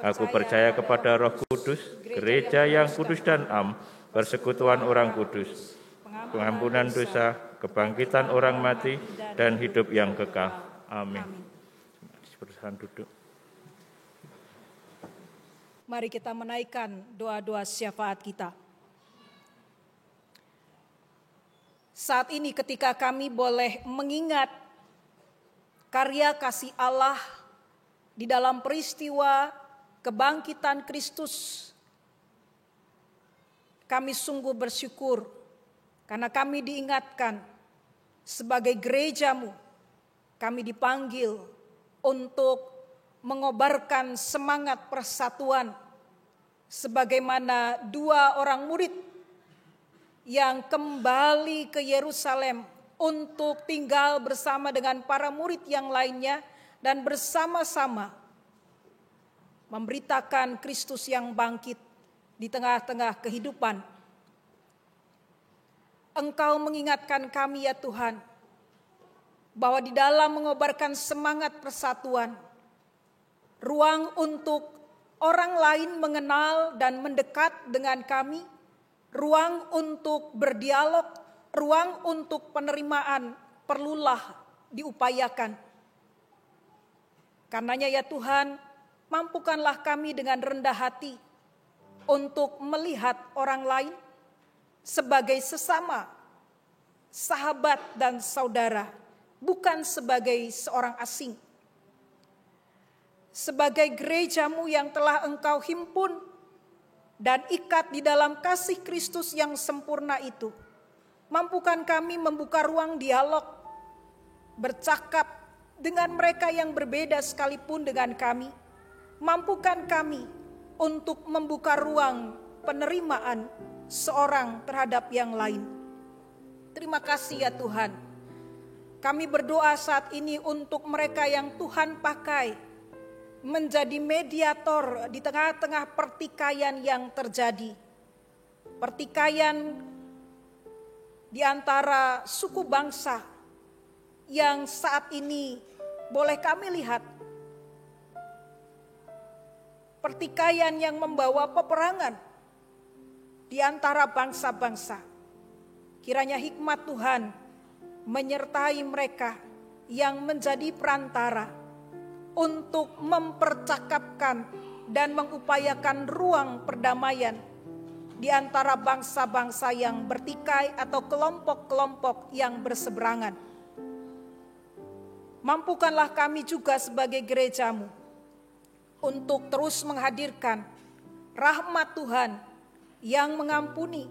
Aku percaya kepada Roh Kudus, gereja yang kudus dan am, persekutuan orang kudus, pengampunan dosa, kebangkitan orang mati, dan hidup yang kekal. Amin. Silakan duduk. Mari kita menaikkan doa-doa syafaat kita. Saat ini ketika kami boleh mengingat karya kasih Allah di dalam peristiwa kebangkitan Kristus, kami sungguh bersyukur karena kami diingatkan sebagai gereja-Mu, kami dipanggil untuk mengobarkan semangat persatuan sebagaimana 2 orang murid yang kembali ke Yerusalem untuk tinggal bersama dengan para murid yang lainnya dan bersama-sama memberitakan Kristus yang bangkit di tengah-tengah kehidupan. Engkau mengingatkan kami ya Tuhan, bahwa di dalam mengobarkan semangat persatuan, ruang untuk orang lain mengenal dan mendekat dengan kami, ruang untuk berdialog, ruang untuk penerimaan perlulah diupayakan. Karenanya ya Tuhan, mampukanlah kami dengan rendah hati untuk melihat orang lain sebagai sesama, sahabat dan saudara, bukan sebagai seorang asing. Sebagai gereja-Mu yang telah Engkau himpun dan ikat di dalam kasih Kristus yang sempurna itu, mampukan kami membuka ruang dialog, bercakap dengan mereka yang berbeda sekalipun dengan kami. Mampukan kami untuk membuka ruang penerimaan seorang terhadap yang lain. Terima kasih ya Tuhan. Kami berdoa saat ini untuk mereka yang Tuhan pakai menjadi mediator di tengah-tengah pertikaian yang terjadi. Pertikaian di antara suku bangsa yang saat ini boleh kami lihat. Pertikaian yang membawa peperangan di antara bangsa-bangsa. Kiranya hikmat Tuhan menyertai mereka yang menjadi perantara untuk mempercakapkan dan mengupayakan ruang perdamaian di antara bangsa-bangsa yang bertikai atau kelompok-kelompok yang berseberangan. Mampukanlah kami juga sebagai gereja-Mu untuk terus menghadirkan rahmat Tuhan yang mengampuni,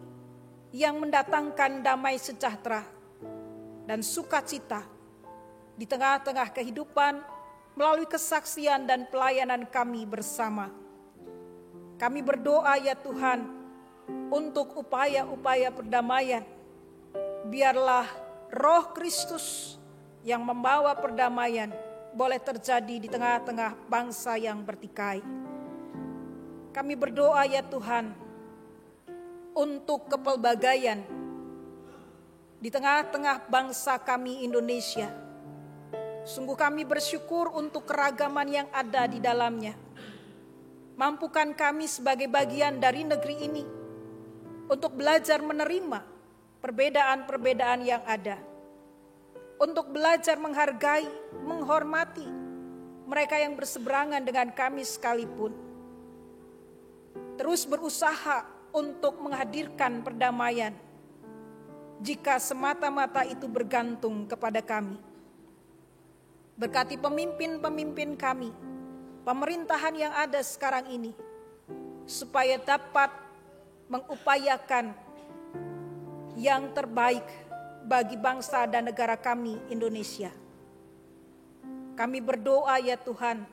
yang mendatangkan damai sejahtera dan sukacita di tengah-tengah kehidupan melalui kesaksian dan pelayanan kami bersama. Kami berdoa ya Tuhan untuk upaya-upaya perdamaian. Biarlah Roh Kristus yang membawa perdamaian boleh terjadi di tengah-tengah bangsa yang bertikai. Kami berdoa ya Tuhan untuk kepelbagaian di tengah-tengah bangsa kami Indonesia. Sungguh kami bersyukur untuk keragaman yang ada di dalamnya. Mampukan kami sebagai bagian dari negeri ini untuk belajar menerima perbedaan-perbedaan yang ada. Untuk belajar menghargai, menghormati mereka yang berseberangan dengan kami sekalipun. Terus berusaha untuk menghadirkan perdamaian jika semata-mata itu bergantung kepada kami. Berkati pemimpin-pemimpin kami, pemerintahan yang ada sekarang ini, supaya dapat mengupayakan yang terbaik bagi bangsa dan negara kami Indonesia. Kami berdoa ya Tuhan,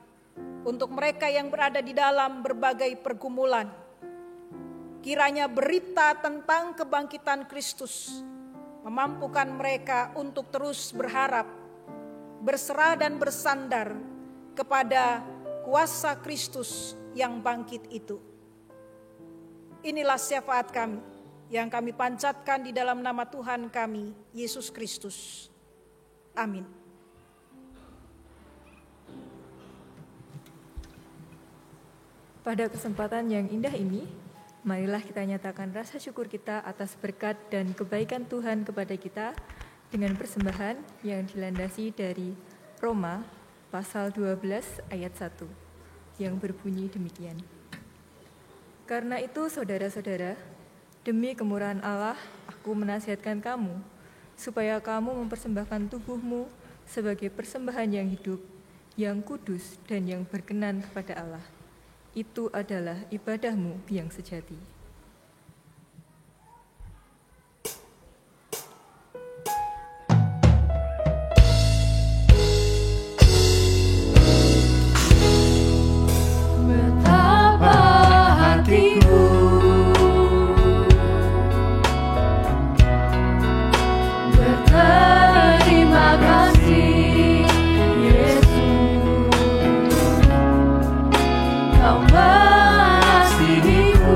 untuk mereka yang berada di dalam berbagai pergumulan, kiranya berita tentang kebangkitan Kristus memampukan mereka untuk terus berharap, berserah dan bersandar kepada kuasa Kristus yang bangkit itu. Inilah syafaat kami yang kami panjatkan di dalam nama Tuhan kami, Yesus Kristus. Amin. Pada kesempatan yang indah ini, marilah kita nyatakan rasa syukur kita atas berkat dan kebaikan Tuhan kepada kita dengan persembahan yang dilandasi dari Roma pasal 12 ayat 1 yang berbunyi demikian. Karena itu saudara-saudara, demi kemurahan Allah, aku menasihatkan kamu supaya kamu mempersembahkan tubuhmu sebagai persembahan yang hidup, yang kudus dan yang berkenan kepada Allah. Itu adalah ibadahmu yang sejati. Betapa hatiku berterima kasih, Yesus. Kau mengasihiku.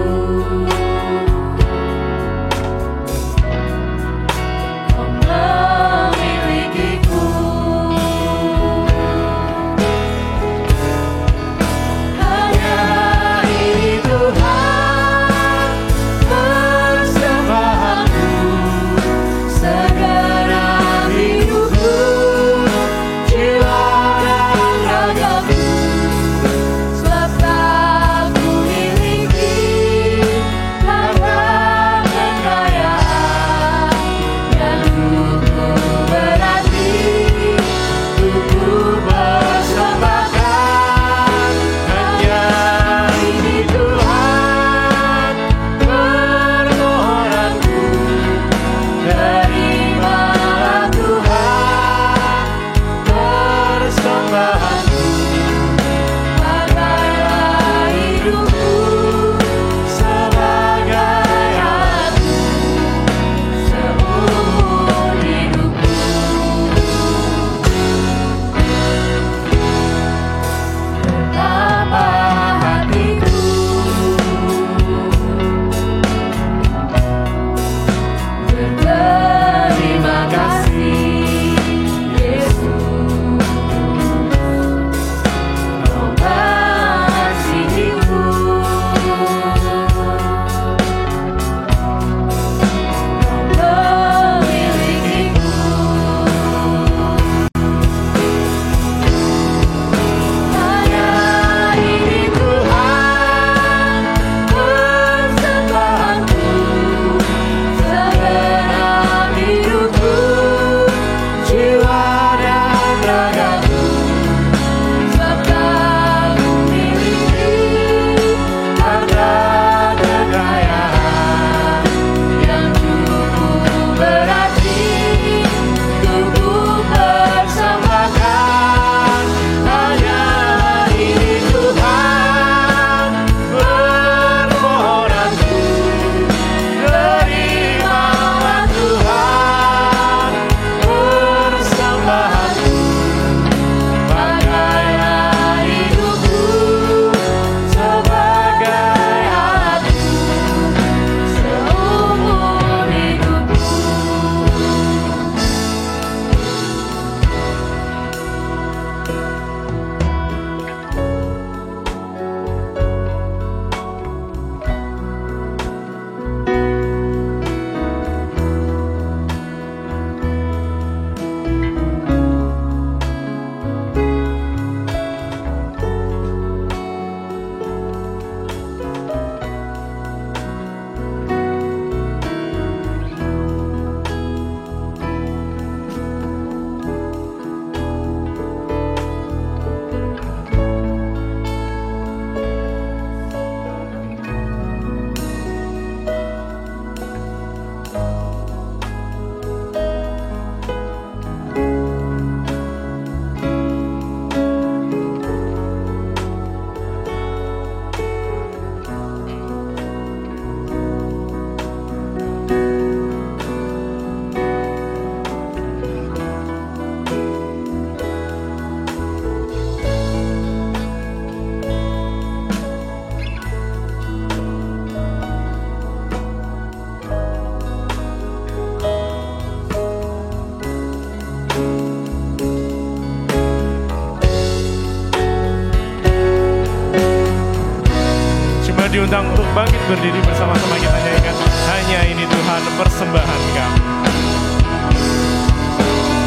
diundang untuk bangkit berdiri bersama-sama kita nyanyikan Hanya Ini Tuhan persembahan kami.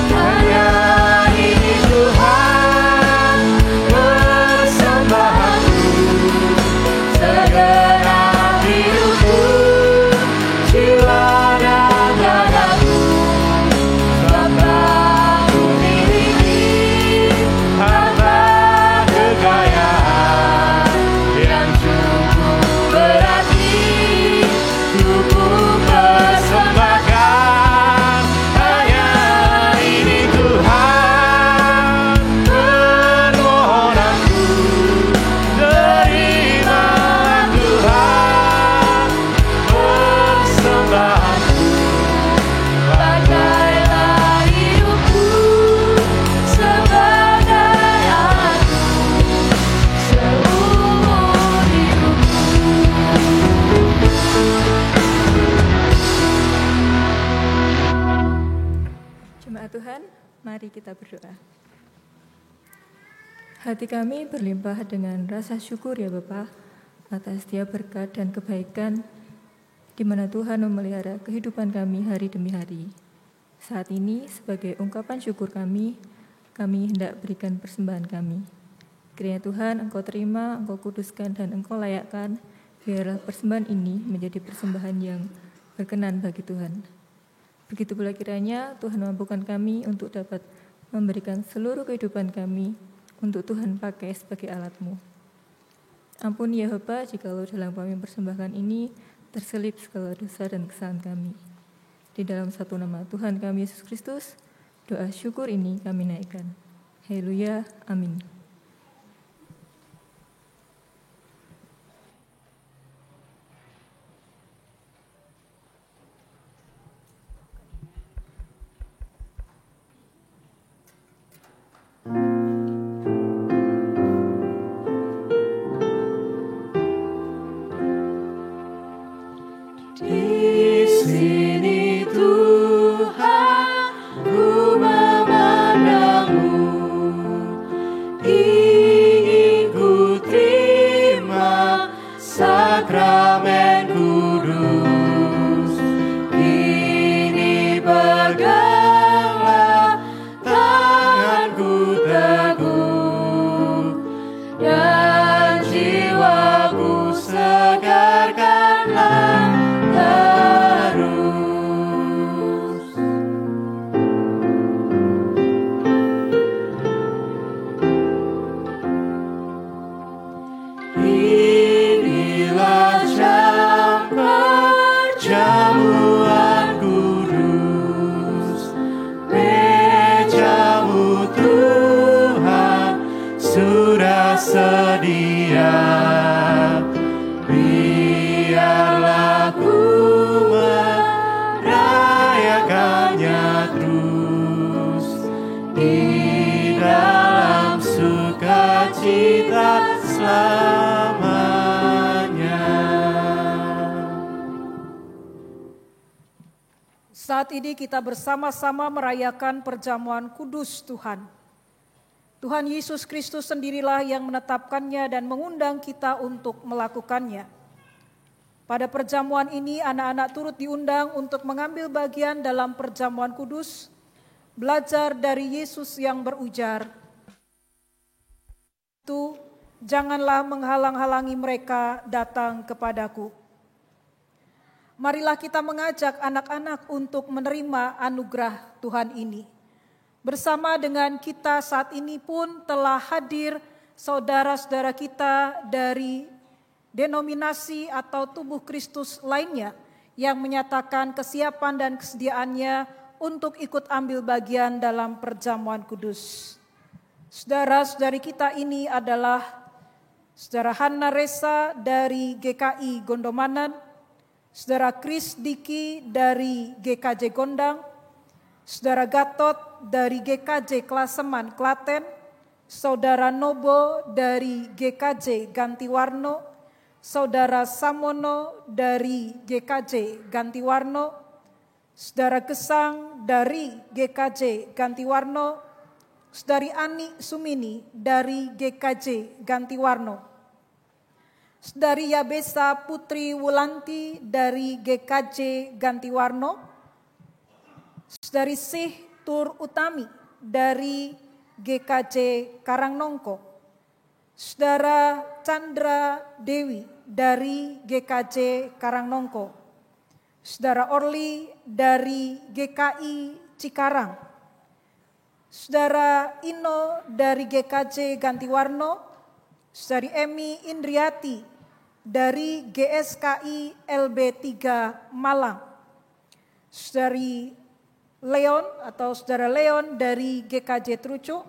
Hanya ini Tuhan persembahanku, segenap hidupku, jiwa dan ragaku, sebab ku miliki harta kekayaan yang cukup berarti untuk ku persembahkan. Hanya ini Tuhan permohonanku, terima Tuhan persembahanku. Pakailah hidupku sebagai alatmu seumur hidupku. Jemaat Tuhan, mari kita berdoa. Hati kami berlimpah dengan rasa syukur ya Bapa atas setiap berkat dan kebaikan di mana Tuhan memelihara kehidupan kami hari demi hari. Saat ini sebagai ungkapan syukur kami hendak berikan persembahan kami. Kiranya Tuhan Engkau terima, Engkau kuduskan dan Engkau layakkan, biarlah persembahan ini menjadi persembahan yang berkenan bagi Tuhan. Begitu pula kiranya Tuhan mampukan kami untuk dapat memberikan seluruh kehidupan kami untuk Tuhan pakai sebagai alat-Mu. Ampuni ya Bapa jikalau dalam kami persembahkan ini terselip segala dosa dan kesalahan kami. Di dalam satu nama Tuhan kami Yesus Kristus, doa syukur ini kami naikkan. Haleluya, amin. Di sini Tuhan, ku memandangmu, ingin ku terima sakramen kudus. Kini peganglah tanganku teguh, dan jiwaku segarkanlah terus. Inilah jam perjamuan kudus, mejamu Tuhan sudah sedia. Biarlah ku merayakannya terus di dalam sukacita selamanya. Saat ini kita bersama-sama merayakan perjamuan kudus Tuhan. Tuhan Yesus Kristus sendirilah yang menetapkannya dan mengundang kita untuk melakukannya. Pada perjamuan ini anak-anak turut diundang untuk mengambil bagian dalam perjamuan kudus, belajar dari Yesus yang berujar, "Itu janganlah menghalang-halangi mereka datang kepadaku." Marilah kita mengajak anak-anak untuk menerima anugerah Tuhan ini. Bersama dengan kita saat ini pun telah hadir saudara-saudara kita dari denominasi atau tubuh Kristus lainnya yang menyatakan kesiapan dan kesediaannya untuk ikut ambil bagian dalam perjamuan kudus. Saudara-saudari kita ini adalah Saudara Hanna Resa dari GKI Gondomanan, Saudara Kris Diki dari GKJ Gondang, Saudara Gatot dari GKJ Klaseman Klaten, Saudara Nobo dari GKJ Gantiwarno, Saudara Samono dari GKJ Gantiwarno, Saudara Gesang dari GKJ Gantiwarno, Saudari Ani Sumini dari GKJ Gantiwarno. Saudari Yabesa Putri Wulanti dari GKJ Gantiwarno, Saudari Sih Tur Utami dari GKJ Karangnongko, Saudara Chandra Dewi dari GKJ Karangnongko, Saudara Orli dari GKI Cikarang, Saudara Ino dari GKJ Gantiwarno, Saudari Emi Indriati dari GSKI LB3 Malang, Saudari Leon atau Saudara Leon dari GKJ Trucuk,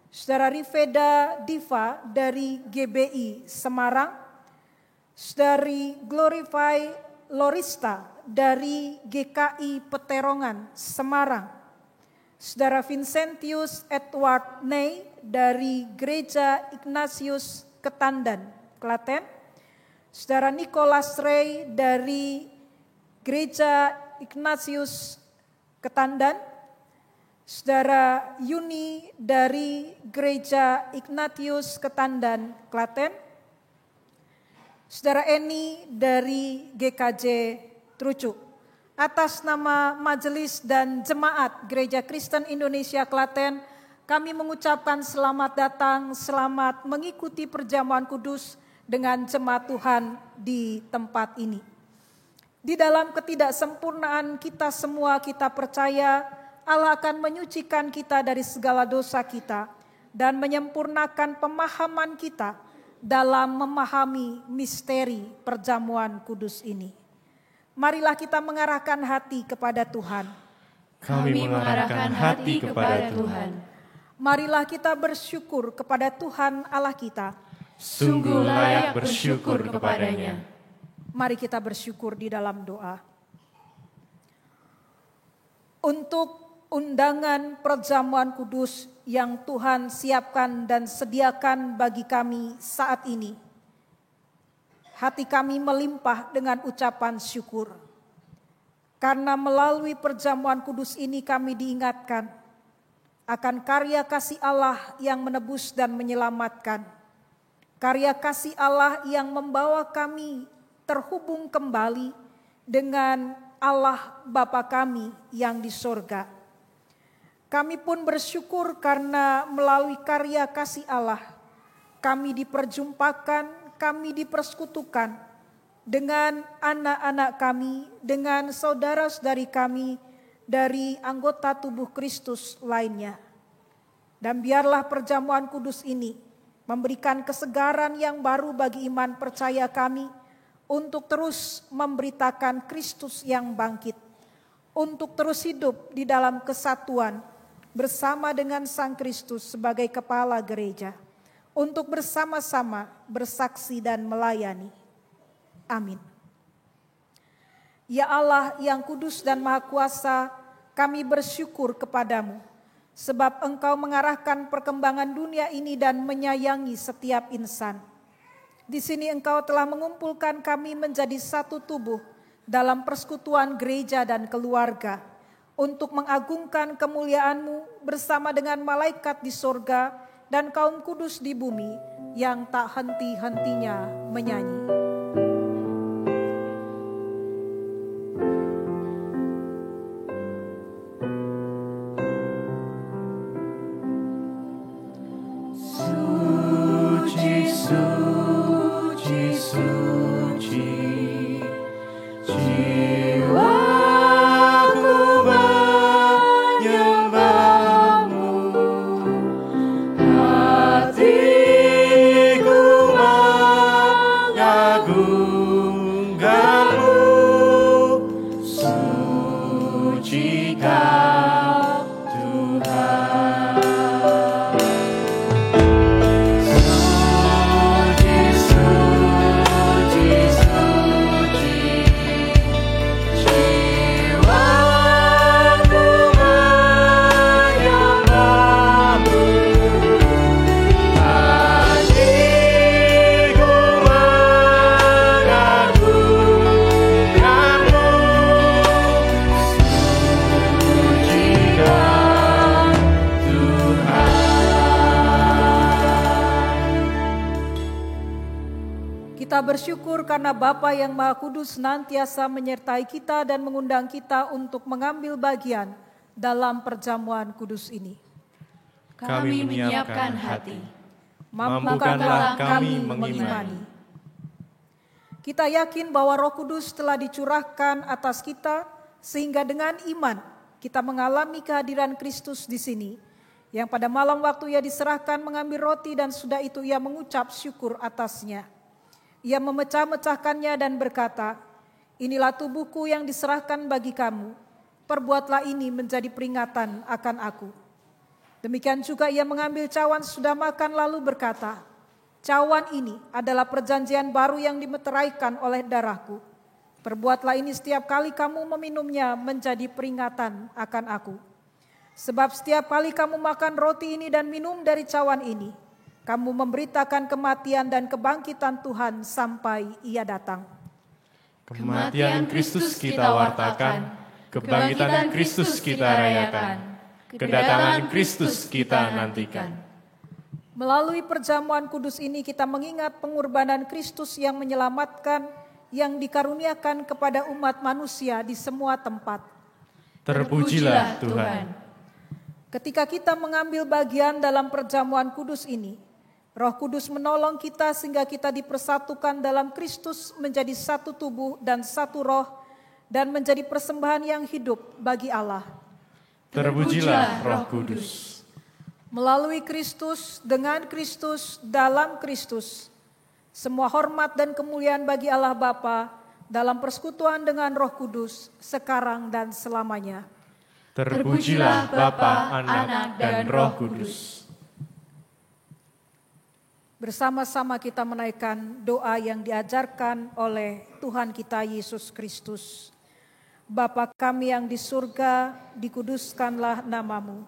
Saudara Rifeda Diva dari GBI Semarang, Saudari Glorify Lorista dari GKI Peterongan Semarang, Saudara Vincentius Edward Ney dari Gereja Ignatius Ketandan, Klaten, Saudara Nicholas Ray dari Gereja Ignatius Ketandan, Saudara Yuni dari Gereja Ignatius Ketandan, Klaten, Saudara Eni dari GKJ Trucuk. Atas nama Majelis dan Jemaat Gereja Kristen Indonesia Klaten, kami mengucapkan selamat datang, selamat mengikuti perjamuan kudus dengan jemaat Tuhan di tempat ini. Di dalam ketidaksempurnaan kita semua, kita percaya Allah akan menyucikan kita dari segala dosa kita dan menyempurnakan pemahaman kita dalam memahami misteri perjamuan kudus ini. Marilah kita mengarahkan hati kepada Tuhan. Kami mengarahkan hati kepada Tuhan. Marilah kita bersyukur kepada Tuhan Allah kita. Sungguh layak bersyukur kepadanya. Mari kita bersyukur di dalam doa. Untuk undangan perjamuan kudus yang Tuhan siapkan dan sediakan bagi kami saat ini, hati kami melimpah dengan ucapan syukur. Karena melalui perjamuan kudus ini kami diingatkan akan karya kasih Allah yang menebus dan menyelamatkan. Karya kasih Allah yang membawa kami terhubung kembali dengan Allah Bapa kami yang di sorga. Kami pun bersyukur karena melalui karya kasih Allah, kami diperjumpakan, kami dipersekutukan dengan anak-anak kami, dengan saudara-saudari kami dari anggota tubuh Kristus lainnya. Dan biarlah perjamuan kudus ini memberikan kesegaran yang baru bagi iman percaya kami untuk terus memberitakan Kristus yang bangkit, untuk terus hidup di dalam kesatuan bersama dengan Sang Kristus sebagai kepala gereja, untuk bersama-sama bersaksi dan melayani. Amin. Ya Allah yang kudus dan maha kuasa, kami bersyukur kepadamu, sebab Engkau mengarahkan perkembangan dunia ini dan menyayangi setiap insan. Di sini Engkau telah mengumpulkan kami menjadi satu tubuh dalam persekutuan gereja dan keluarga, untuk mengagungkan kemuliaan-Mu bersama dengan malaikat di sorga dan kaum kudus di bumi yang tak henti-hentinya menyanyi. Hatiku Kita bersyukur karena Bapa yang Maha Kudus senantiasa menyertai kita dan mengundang kita untuk mengambil bagian dalam perjamuan kudus ini. Kami menyiapkan hati. Mampukanlah kami mengimani. Kita yakin bahwa Roh Kudus telah dicurahkan atas kita sehingga dengan iman kita mengalami kehadiran Kristus di sini. Yang pada malam waktu ia diserahkan mengambil roti dan sudah itu ia mengucap syukur atasnya. Ia memecah-mecahkannya dan berkata, "Inilah tubuhku yang diserahkan bagi kamu. Perbuatlah ini menjadi peringatan akan aku." Demikian juga ia mengambil cawan sudah makan lalu berkata, "Cawan ini adalah perjanjian baru yang dimeteraikan oleh darahku. Perbuatlah ini setiap kali kamu meminumnya menjadi peringatan akan aku. Sebab setiap kali kamu makan roti ini dan minum dari cawan ini, kamu memberitakan kematian dan kebangkitan Tuhan sampai ia datang." Kematian Kristus kita wartakan, kebangkitan Kristus kita rayakan, kedatangan Kristus kita nantikan. Melalui perjamuan kudus ini kita mengingat pengorbanan Kristus yang menyelamatkan, yang dikaruniakan kepada umat manusia di semua tempat. Terpujilah Tuhan. Ketika kita mengambil bagian dalam perjamuan kudus ini, Roh Kudus menolong kita sehingga kita dipersatukan dalam Kristus menjadi satu tubuh dan satu roh dan menjadi persembahan yang hidup bagi Allah. Terpujilah Roh Kudus. Melalui Kristus, dengan Kristus, dalam Kristus, semua hormat dan kemuliaan bagi Allah Bapa dalam persekutuan dengan Roh Kudus sekarang dan selamanya. Terpujilah Bapa, Anak, dan Roh Kudus. Bersama-sama kita menaikkan doa yang diajarkan oleh Tuhan kita Yesus Kristus. Bapa kami yang di surga, dikuduskanlah namamu.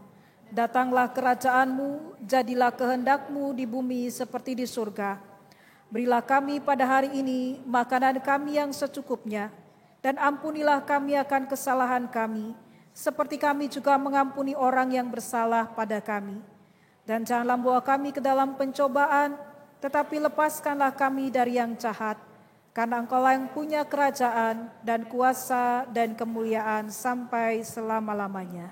Datanglah kerajaanmu, jadilah kehendakmu di bumi seperti di surga. Berilah kami pada hari ini makanan kami yang secukupnya, dan ampunilah kami akan kesalahan kami, seperti kami juga mengampuni orang yang bersalah pada kami. Dan janganlah bawa kami ke dalam pencobaan, tetapi lepaskanlah kami dari yang jahat, karena Engkaulah yang punya kerajaan dan kuasa dan kemuliaan sampai selama-lamanya.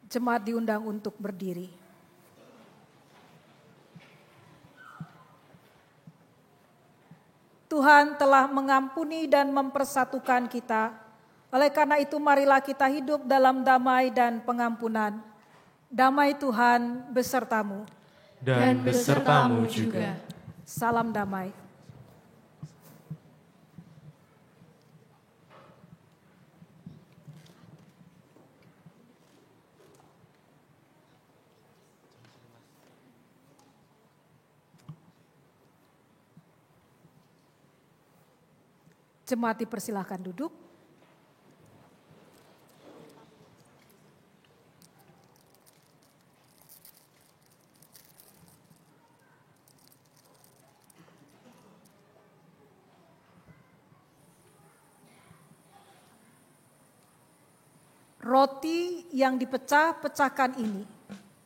Jemaat diundang untuk berdiri. Tuhan telah mengampuni dan mempersatukan kita. Oleh karena itu marilah kita hidup dalam damai dan pengampunan. Damai Tuhan besertamu. Dan besertamu juga. Salam damai. Jemaat dipersilahkan duduk. Roti yang dipecah-pecahkan ini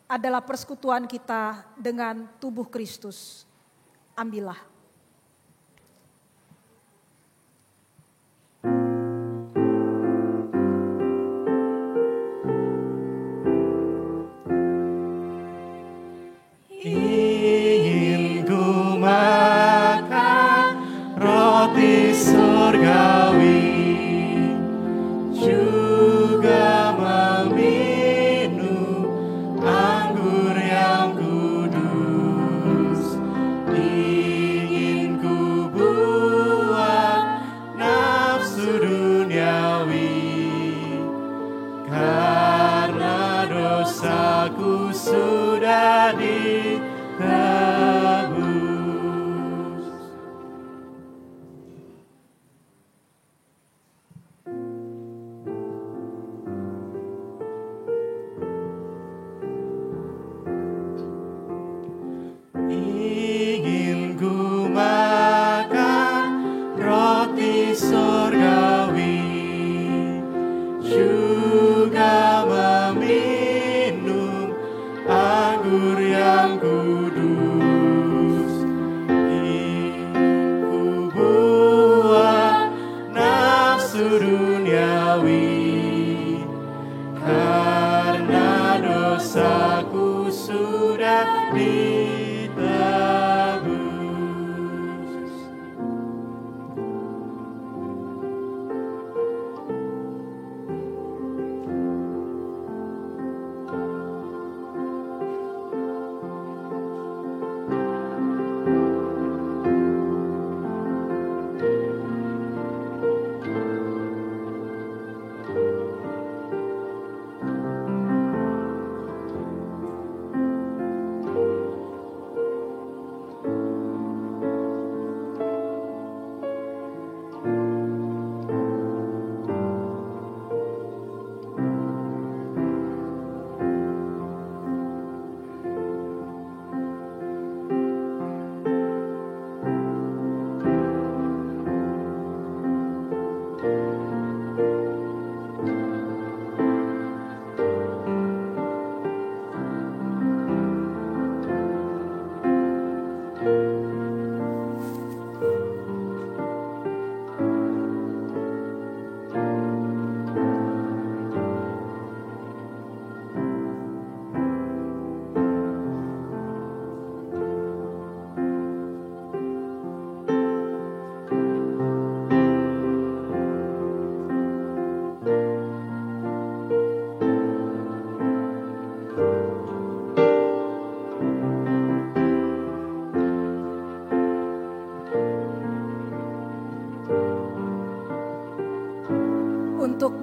adalah persekutuan kita dengan tubuh Kristus. Ambillah. Ingin ku makan roti surgawi, juga meminum anggur yang kudus. Ingin ku buang nafsu duniawi, karena dosaku sudah ditebus. Ingin ku makan roti surgawi, juga meminum anggur yang kudus.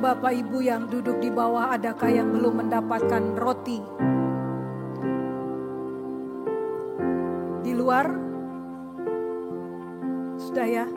Bapak Ibu yang duduk di bawah, adakah yang belum mendapatkan roti? Di luar? Sudah ya?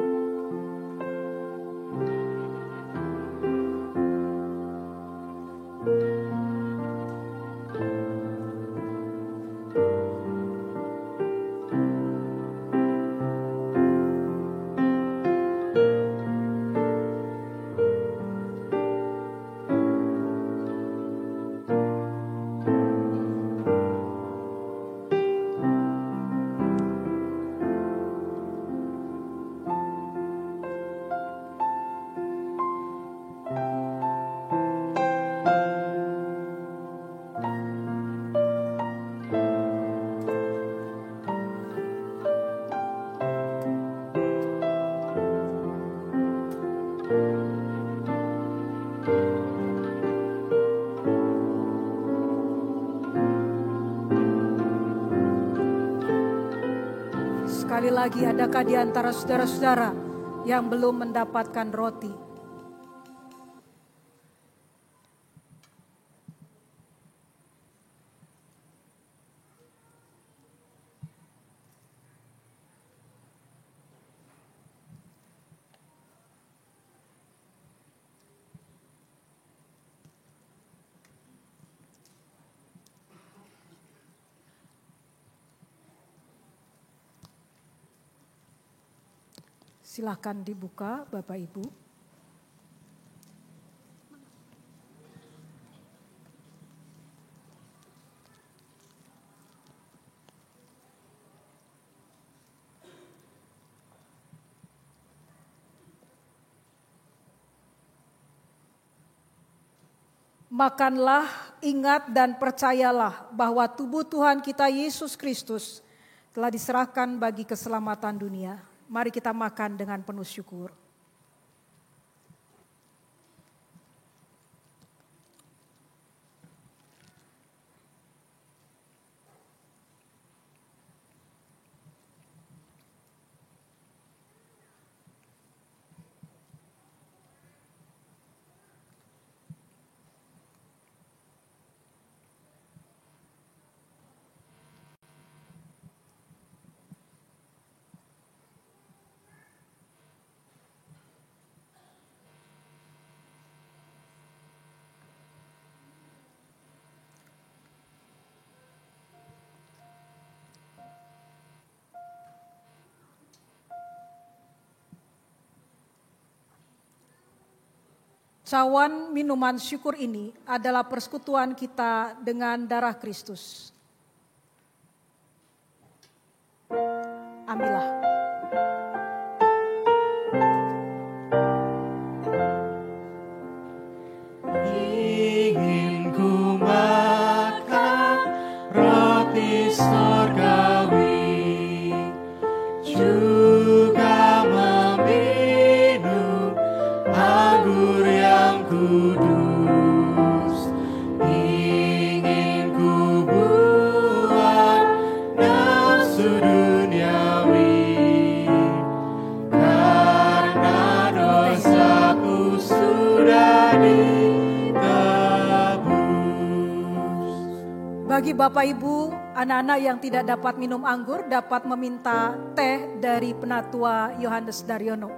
Sekali lagi, adakah di antara saudara-saudara yang belum mendapatkan roti? Silakan dibuka, Bapak Ibu. Makanlah, ingat dan percayalah bahwa tubuh Tuhan kita Yesus Kristus telah diserahkan bagi keselamatan dunia. Mari kita makan dengan penuh syukur. Cawan minuman syukur ini adalah persekutuan kita dengan darah Kristus. Ambillah. Ingin ku makan roti sorgawi, juga meminum anggur yang kudus. Ingin ku buang nafsu duniawi, karena dosaku sudah ditebus. Bagi Bapak Ibu, anak-anak yang tidak dapat minum anggur dapat meminta teh dari Penatua Yohanes Daryono.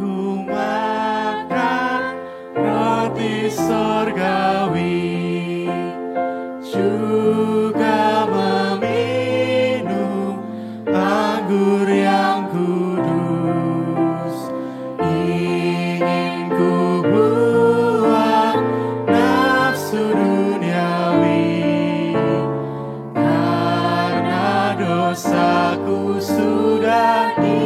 Ku makan roti sorgawi, juga meminum anggur yang kudus. Ingin ku buang nafsu duniawi, karena dosaku sudah ditebus.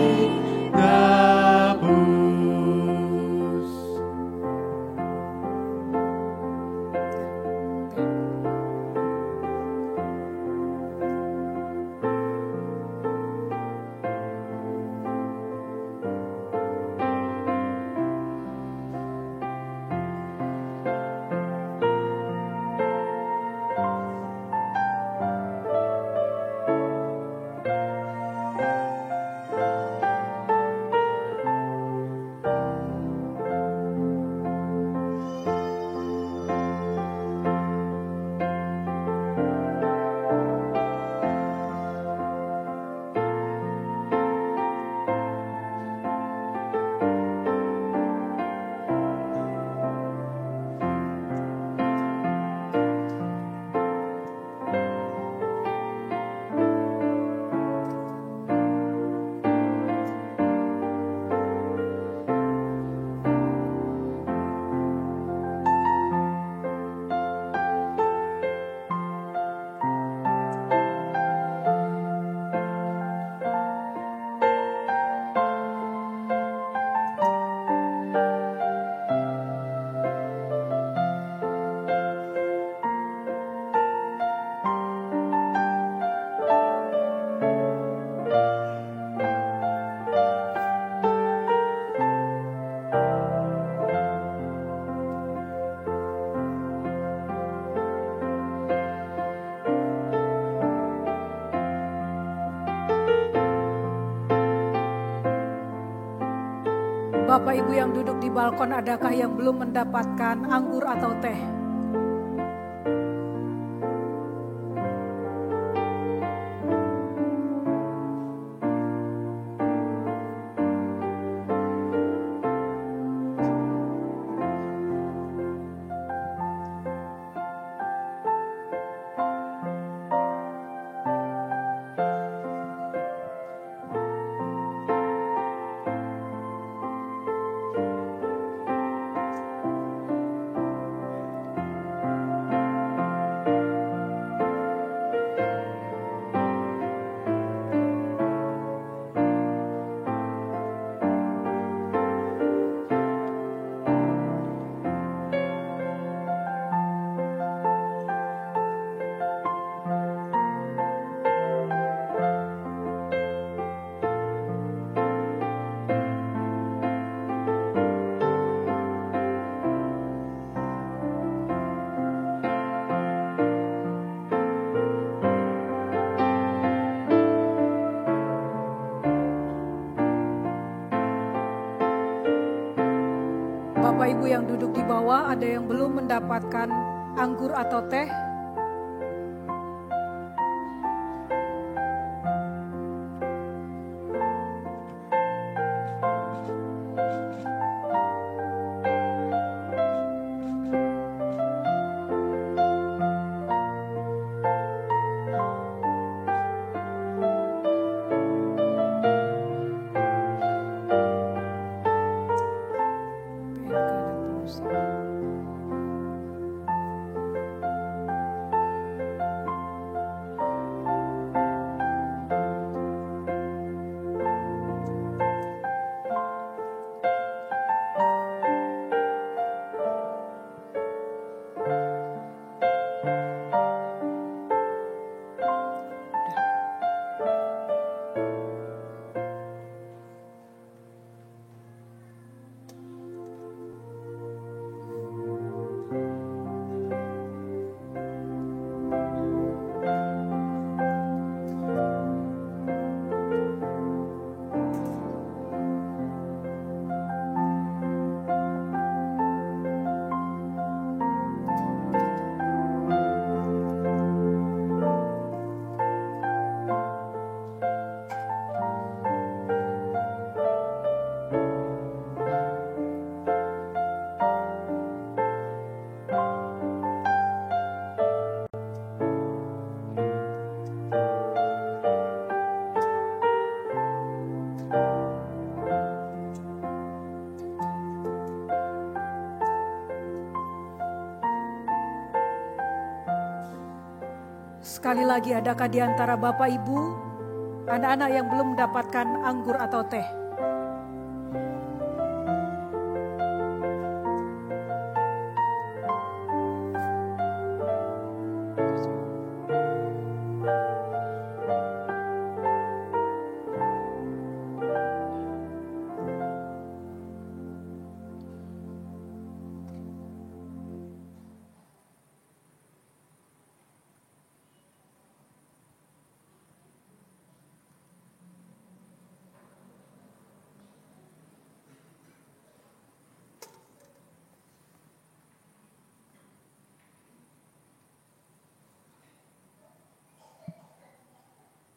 Bapak Ibu yang duduk di balkon, adakah yang belum mendapatkan anggur atau teh? Bapak Ibu yang duduk di bawah, ada yang belum mendapatkan anggur atau teh? Sekali lagi, adakah di antara Bapak Ibu, anak-anak yang belum mendapatkan anggur atau teh?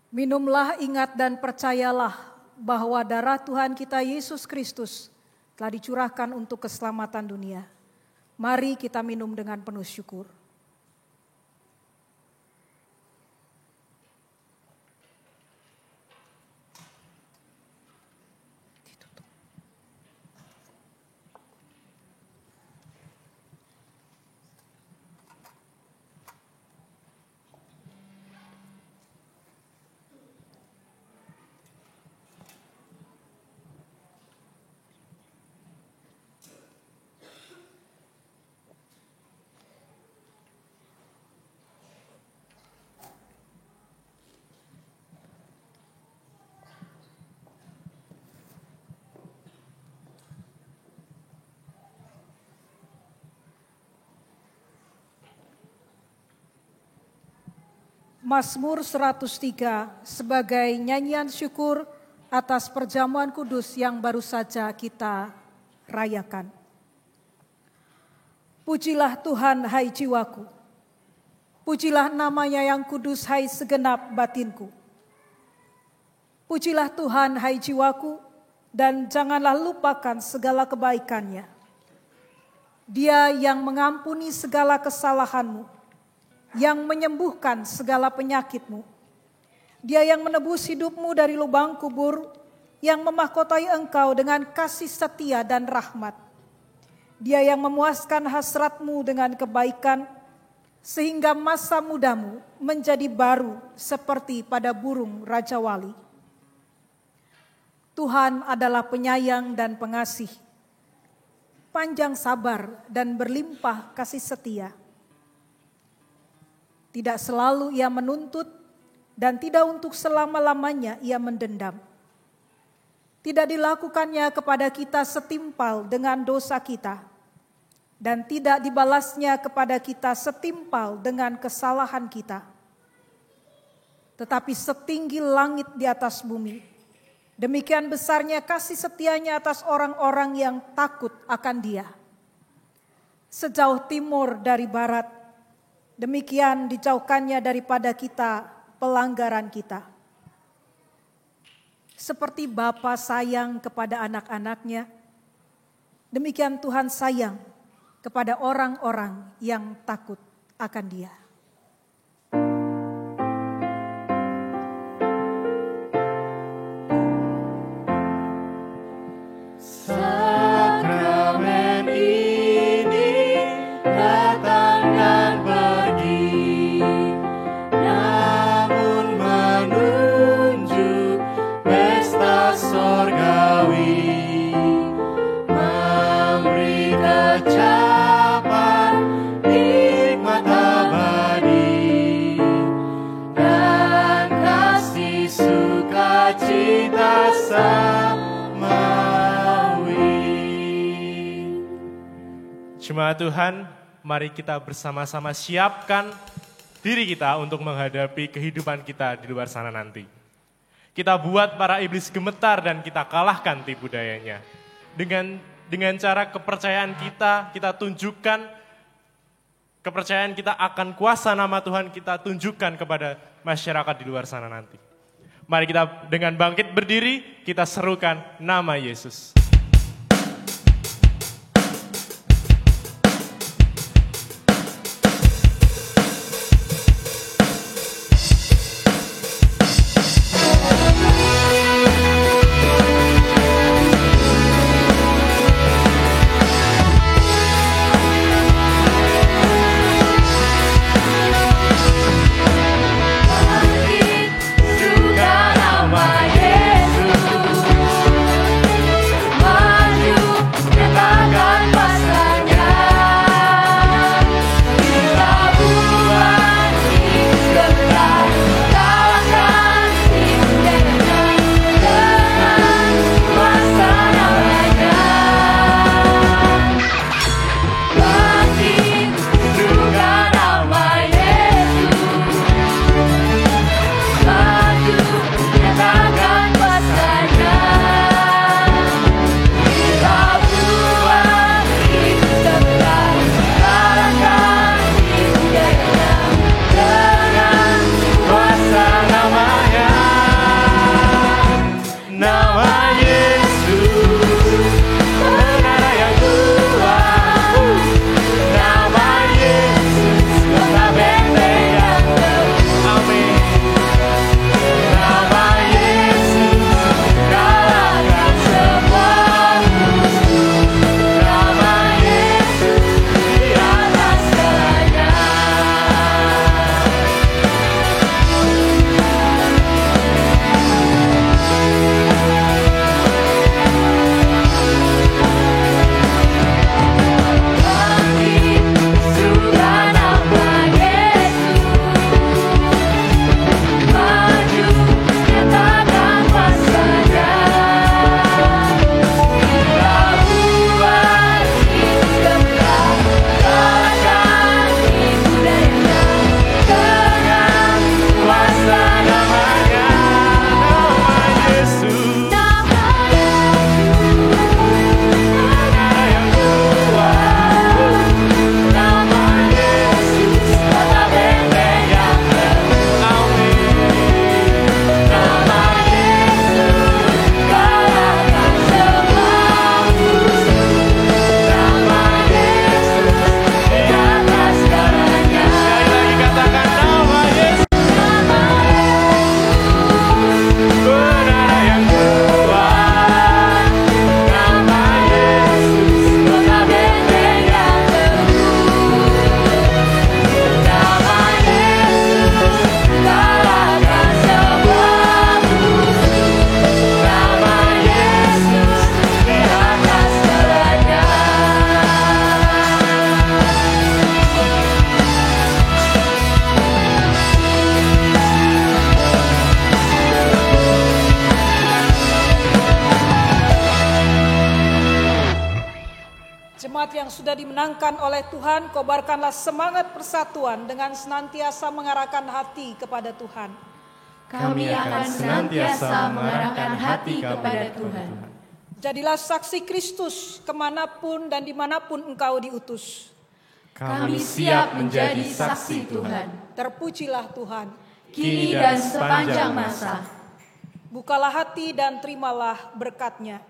Minumlah, ingat dan percayalah bahwa darah Tuhan kita Yesus Kristus telah dicurahkan untuk keselamatan dunia. Mari kita minum dengan penuh syukur. Mazmur 103 sebagai nyanyian syukur atas perjamuan kudus yang baru saja kita rayakan. Pujilah Tuhan hai jiwaku, pujilah namanya yang kudus hai segenap batinku. Pujilah Tuhan hai jiwaku, dan janganlah lupakan segala kebaikannya. Dia yang mengampuni segala kesalahanmu, yang menyembuhkan segala penyakitmu. Dia yang menebus hidupmu dari lubang kubur, yang memahkotai engkau dengan kasih setia dan rahmat. Dia yang memuaskan hasratmu dengan kebaikan, sehingga masa mudamu menjadi baru seperti pada burung Raja Wali. Tuhan adalah penyayang dan pengasih, panjang sabar dan berlimpah kasih setia. Tidak selalu ia menuntut dan tidak untuk selama-lamanya ia mendendam. Tidak dilakukannya kepada kita setimpal dengan dosa kita, dan tidak dibalasnya kepada kita setimpal dengan kesalahan kita. Tetapi setinggi langit di atas bumi, demikian besarnya kasih setianya atas orang-orang yang takut akan Dia. Sejauh timur dari barat, demikian dijauhkannya daripada kita pelanggaran kita. Seperti Bapa sayang kepada anak-anaknya, demikian Tuhan sayang kepada orang-orang yang takut akan Dia. Sakramen ini datang dan pergi, namun menunjuk pesta sorgawi, memberi kecapan nikmat abadi dan kasih sukacita samawi. Jemaat Tuhan, mari kita bersama-sama siapkan diri kita untuk menghadapi kehidupan kita di luar sana nanti. Kita buat para iblis gemetar dan kita kalahkan tipu dayanya. Dengan cara kepercayaan kita tunjukkan kepercayaan kita akan kuasa nama Tuhan, kita tunjukkan kepada masyarakat di luar sana nanti. Mari kita dengan bangkit berdiri, kita serukan nama Yesus. Juga nama Yesus. jemaat yang sudah dimenangkan oleh Tuhan, kobarkanlah semangat persatuan dengan senantiasa mengarahkan hati kepada Tuhan. Kami akan senantiasa mengarahkan hati kepada Tuhan. Jadilah saksi Kristus kemanapun dan dimanapun engkau diutus. Kami siap menjadi saksi Tuhan. Terpujilah Tuhan. Kini dan sepanjang masa. Bukalah hati dan terimalah berkat-Nya.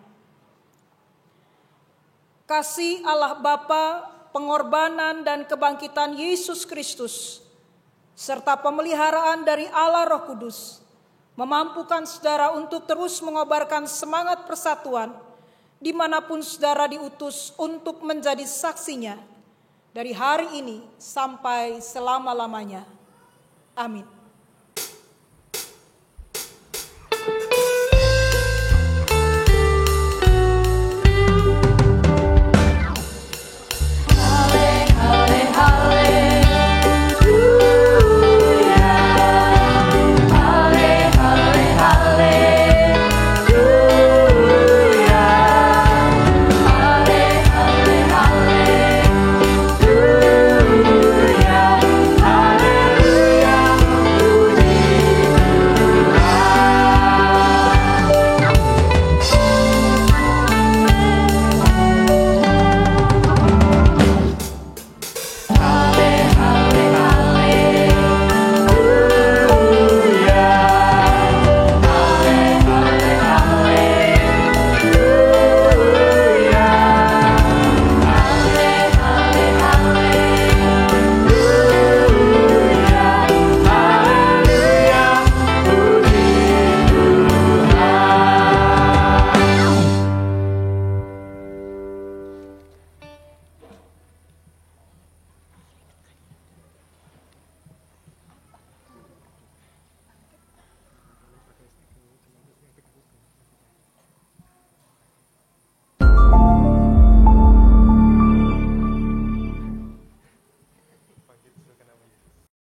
Kasih Allah Bapa, pengorbanan dan kebangkitan Yesus Kristus, serta pemeliharaan dari Allah Roh Kudus, memampukan saudara untuk terus mengobarkan semangat persatuan, dimanapun saudara diutus untuk menjadi saksinya, dari hari ini sampai selama-lamanya. Amin.